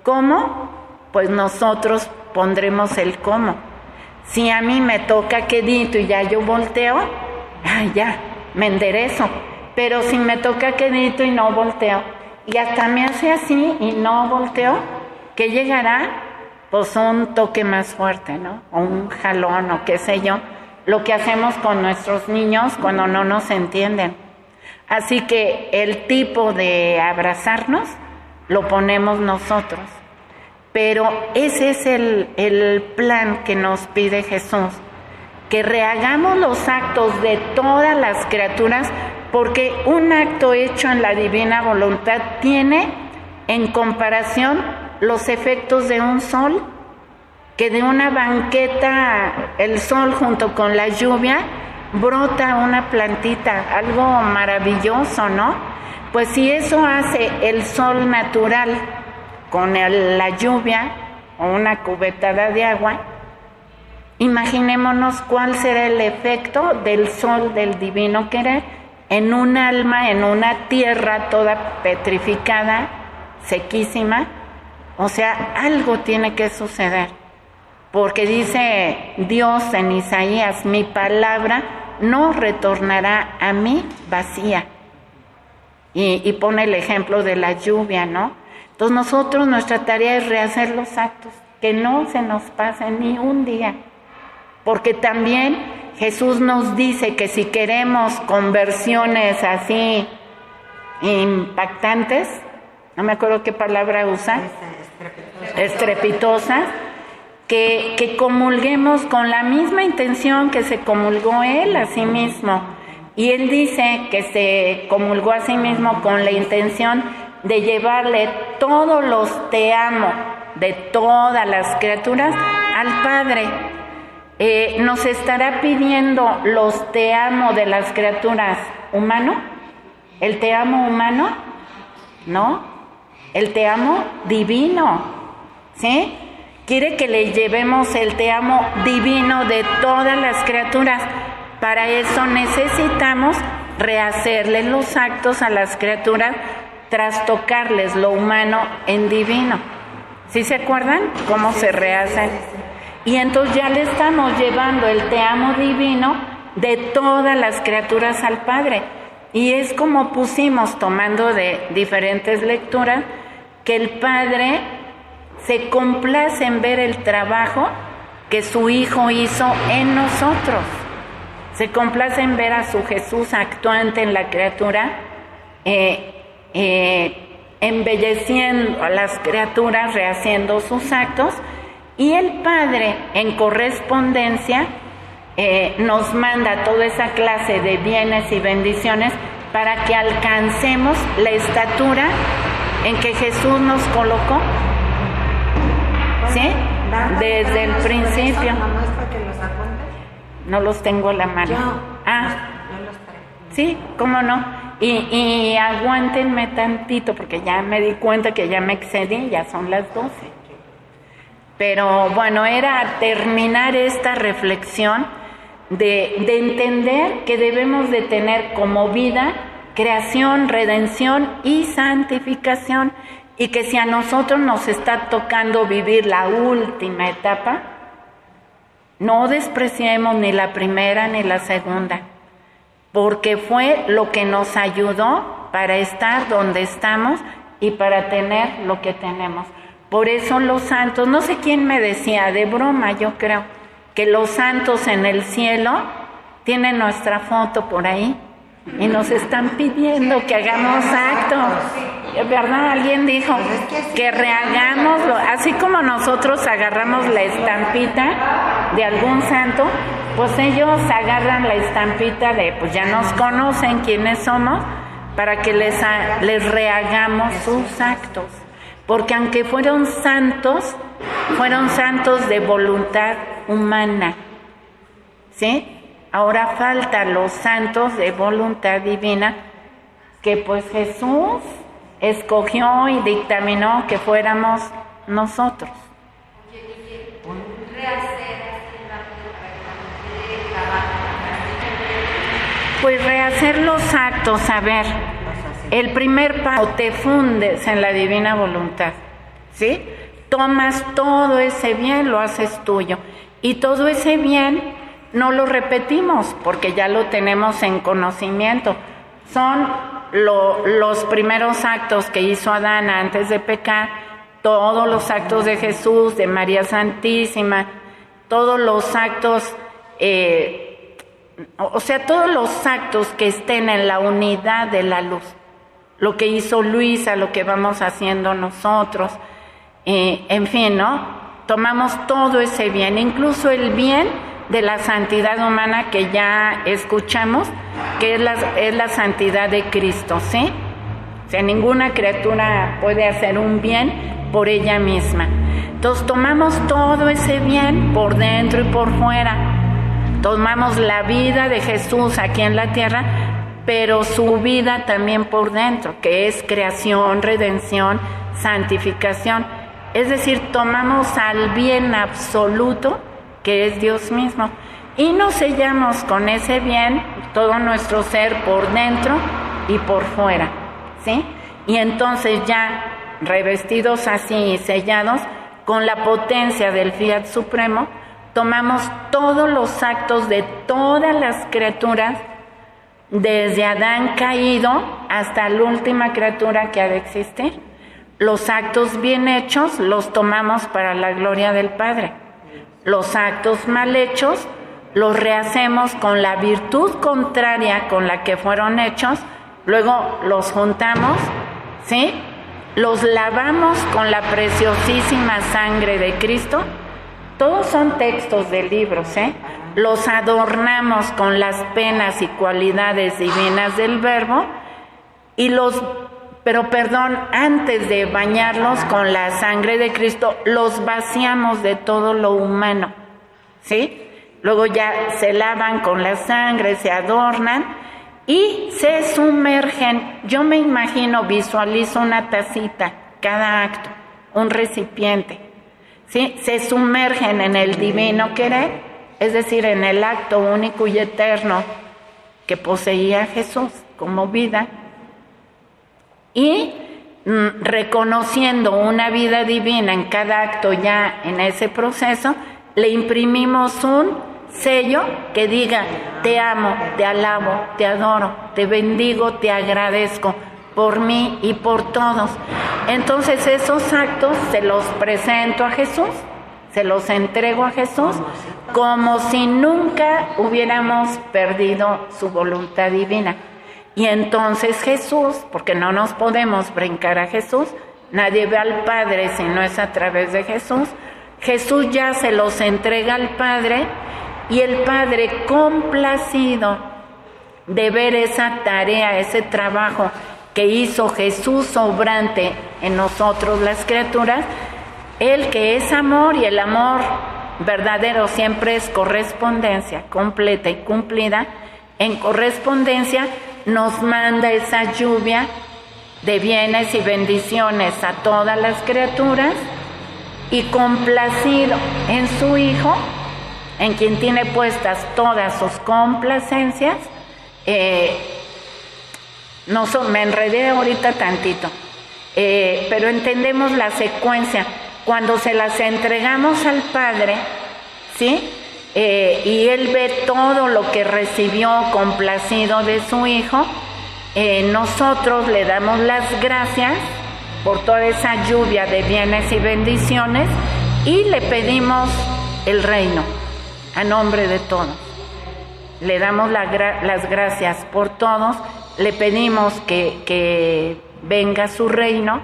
¿Cómo? Pues nosotros pondremos el cómo. Si a mí me toca quedito y ya yo volteo, ya, me enderezo. Pero si me toca quedito y no volteo, y hasta me hace así y no volteo, ¿qué llegará? Pues un toque más fuerte, ¿no? O un jalón o qué sé yo. Lo que hacemos con nuestros niños cuando no nos entienden. Así que el tipo de abrazarnos lo ponemos nosotros. Pero ese es el plan que nos pide Jesús, que rehagamos los actos de todas las criaturas, porque un acto hecho en la divina voluntad tiene en comparación los efectos de un sol, que de una banqueta, el sol junto con la lluvia, brota una plantita, algo maravilloso, ¿no? Pues si eso hace el sol natural con la lluvia o una cubetada de agua, imaginémonos cuál será el efecto del sol del divino querer en un alma, en una tierra toda petrificada, sequísima. O sea, algo tiene que suceder, porque dice Dios en Isaías: mi palabra no retornará a mí vacía. Y pone el ejemplo de la lluvia, ¿no? Entonces nosotros, nuestra tarea es rehacer los actos, que no se nos pase ni un día, porque también Jesús nos dice que si queremos conversiones así impactantes, no me acuerdo qué palabra usa, estrepitosas, que comulguemos con la misma intención que se comulgó Él a sí mismo. Y Él dice que se comulgó a sí mismo con la intención de llevarle todos los te amo de todas las criaturas al Padre. ¿Nos estará pidiendo los te amo de las criaturas humano? ¿El te amo humano? No, el te amo divino, ¿sí? Quiere que le llevemos el te amo divino de todas las criaturas. Para eso necesitamos rehacerle los actos a las criaturas, trastocarles lo humano en divino. ¿Sí se acuerdan cómo se rehacen? Y entonces ya le estamos llevando el te amo divino de todas las criaturas al Padre. Y es como pusimos, tomando de diferentes lecturas, que el Padre se complace en ver el trabajo que su Hijo hizo en nosotros. Se complace en ver a su Jesús actuante en la criatura, embelleciendo a las criaturas, rehaciendo sus actos, y el Padre en correspondencia nos manda toda esa clase de bienes y bendiciones para que alcancemos la estatura en que Jesús nos colocó, ¿sí? Desde el principio. No los tengo a la mano. Yo los traigo. Sí, cómo no. Y aguántenme tantito, porque ya me di cuenta que ya me excedí, ya son las 12. Pero bueno, era terminar esta reflexión de entender que debemos de tener como vida creación, redención y santificación, y que si a nosotros nos está tocando vivir la última etapa, no despreciemos ni la primera ni la segunda, porque fue lo que nos ayudó para estar donde estamos y para tener lo que tenemos. Por eso los santos, no sé quién me decía, de broma yo creo, que los santos en el cielo tienen nuestra foto por ahí y nos están pidiendo que hagamos actos. ¿Verdad? Alguien dijo que rehagamos, así como nosotros agarramos la estampita de algún santo, pues ellos agarran la estampita de, pues ya nos conocen quiénes somos, para que les rehagamos sus actos. Porque aunque fueron santos de voluntad humana, ¿sí? Ahora faltan los santos de voluntad divina, que pues Jesús escogió y dictaminó que fuéramos nosotros. Pues rehacer los actos, a ver, el primer paso, te fundes en la divina voluntad, ¿sí? Tomas todo ese bien, lo haces tuyo, y todo ese bien no lo repetimos porque ya lo tenemos en conocimiento. Son los primeros actos que hizo Adán antes de pecar, todos los actos de Jesús, de María Santísima, todos los actos, todos los actos que estén en la unidad de la luz. Lo que hizo Luisa, lo que vamos haciendo nosotros, en fin, ¿no? Tomamos todo ese bien, incluso el bien de la santidad humana que ya escuchamos, que es la santidad de Cristo, ¿sí? O sea, ninguna criatura puede hacer un bien por ella misma. Entonces tomamos todo ese bien por dentro y por fuera. Tomamos la vida de Jesús aquí en la tierra, pero su vida también por dentro, que es creación, redención, santificación. Es decir, tomamos al bien absoluto, que es Dios mismo, y nos sellamos con ese bien todo nuestro ser por dentro y por fuera, ¿sí? Y entonces ya revestidos así y sellados con la potencia del Fiat Supremo, tomamos todos los actos de todas las criaturas, desde Adán caído hasta la última criatura que ha de existir. Los actos bien hechos los tomamos para la gloria del Padre. Los actos mal hechos los rehacemos con la virtud contraria con la que fueron hechos, luego los juntamos, ¿sí? Los lavamos con la preciosísima sangre de Cristo. Todos son textos de libros, ¿eh? Los adornamos con las penas y cualidades divinas del Verbo antes de bañarlos con la sangre de Cristo, los vaciamos de todo lo humano, ¿sí? Luego ya se lavan con la sangre, se adornan y se sumergen. Yo me imagino, visualizo una tacita, cada acto, un recipiente, ¿sí? Se sumergen en el divino querer, es decir, en el acto único y eterno que poseía Jesús como vida, y reconociendo una vida divina en cada acto, ya en ese proceso, le imprimimos un sello que diga: te amo, te alabo, te adoro, te bendigo, te agradezco por mí y por todos. Entonces esos actos se los presento a Jesús, se los entrego a Jesús, como si nunca hubiéramos perdido su voluntad divina. Y entonces Jesús, porque no nos podemos brincar a Jesús, nadie ve al Padre si no es a través de Jesús, Jesús ya se los entrega al Padre, y el Padre, complacido de ver esa tarea, ese trabajo que hizo Jesús obrante en nosotros las criaturas, Él que es amor, y el amor verdadero siempre es correspondencia completa y cumplida, en correspondencia nos manda esa lluvia de bienes y bendiciones a todas las criaturas, y complacido en su Hijo, en quien tiene puestas todas sus complacencias. Me enredé ahorita tantito, pero entendemos la secuencia. Cuando se las entregamos al Padre, ¿sí? Y Él ve todo lo que recibió complacido de su Hijo, nosotros le damos las gracias por toda esa lluvia de bienes y bendiciones y le pedimos el reino a nombre de todos. Le damos las gracias por todos, le pedimos que venga su reino,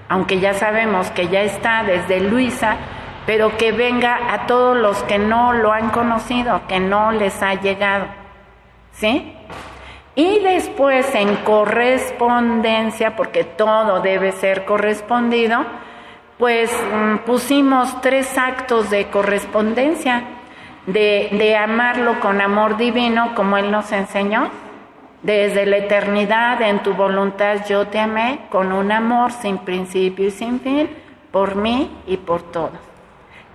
aunque ya sabemos que ya está desde Luisa, pero que venga a todos los que no lo han conocido, que no les ha llegado, ¿sí? Y después en correspondencia, porque todo debe ser correspondido, pues pusimos 3 actos de correspondencia, de amarlo con amor divino, como Él nos enseñó. Desde la eternidad en tu voluntad yo te amé, con un amor sin principio y sin fin, por mí y por todos.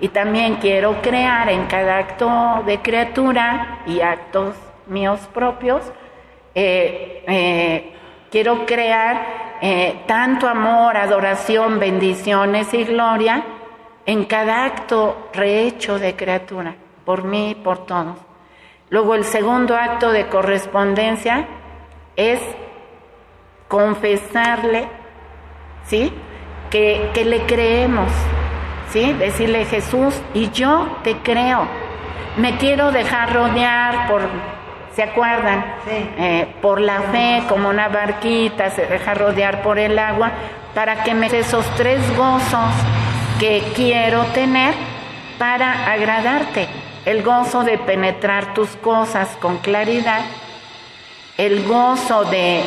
Y también quiero crear en cada acto de criatura y actos míos propios, quiero crear tanto amor, adoración, bendiciones y gloria en cada acto rehecho de criatura, por mí y por todos. Luego el segundo acto de correspondencia es confesarle, ¿sí? Que le creemos, ¿sí? Decirle: Jesús, y yo te creo, me quiero dejar rodear por, ¿se acuerdan? Sí. Por la fe, como una barquita se deja rodear por el agua, para que me dé esos 3 gozos que quiero tener para agradarte. El gozo de penetrar tus cosas con claridad, el gozo de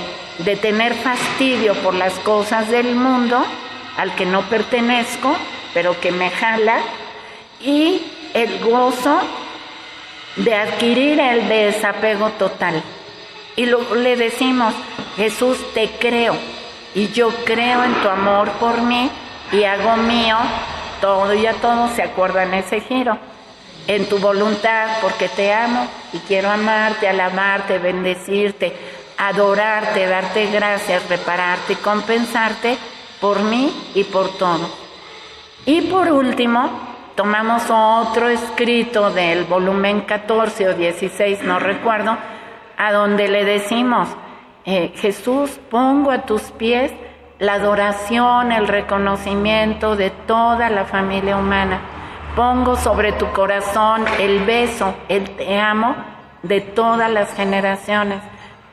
tener fastidio por las cosas del mundo al que no pertenezco, pero que me jala, y el gozo de adquirir el desapego total. Y luego le decimos: Jesús, te creo, y yo creo en tu amor por mí, y hago mío todo y a todos. ¿Se acuerdan ese giro? En tu voluntad, porque te amo y quiero amarte, alabarte, bendecirte, adorarte, darte gracias, repararte y compensarte por mí y por todo. Y por último, tomamos otro escrito del volumen 14 o 16, no recuerdo, a donde le decimos: Jesús, pongo a tus pies la adoración, el reconocimiento de toda la familia humana. Pongo sobre tu corazón el beso, el te amo de todas las generaciones.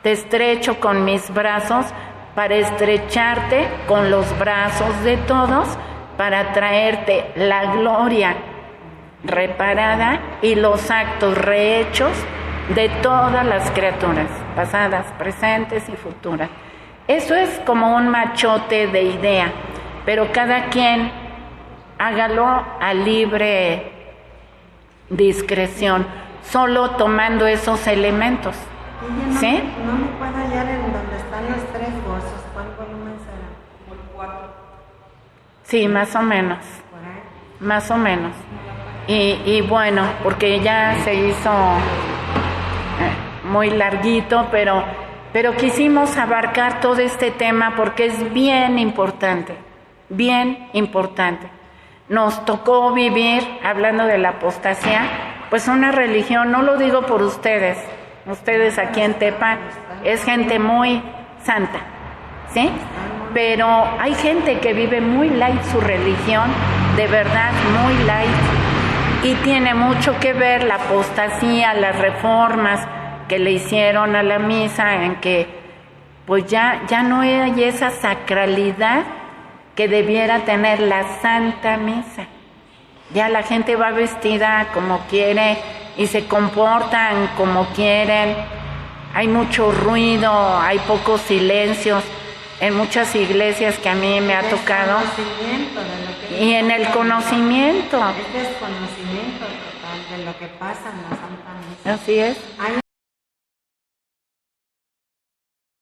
Te estrecho con mis brazos para estrecharte con los brazos de todos, para traerte la gloria reparada y los actos rehechos de todas las criaturas, pasadas, presentes y futuras. Eso es como un machote de idea, pero cada quien hágalo a libre discreción, solo tomando esos elementos. ¿Sí? No me puedo hallar en donde están los 3 gozos. ¿Cuál volumen será? Por 4. Sí, más o menos. Por ahí. Más o menos. Y bueno, porque ya se hizo muy larguito, pero quisimos abarcar todo este tema porque es bien importante, bien importante. Nos tocó vivir, hablando de la apostasía, pues una religión, no lo digo por ustedes aquí en Tepa, es gente muy santa, ¿sí? Pero hay gente que vive muy light su religión, de verdad muy light, y tiene mucho que ver la apostasía, las reformas que le hicieron a la misa, en que pues ya no hay esa sacralidad que debiera tener la Santa Misa. Ya la gente va vestida como quiere y se comportan como quieren. Hay mucho ruido, hay pocos silencios en muchas iglesias que a mí me ha tocado. Y en el conocimiento. Es desconocimiento total de lo que pasa en la Santa Misa. Así es.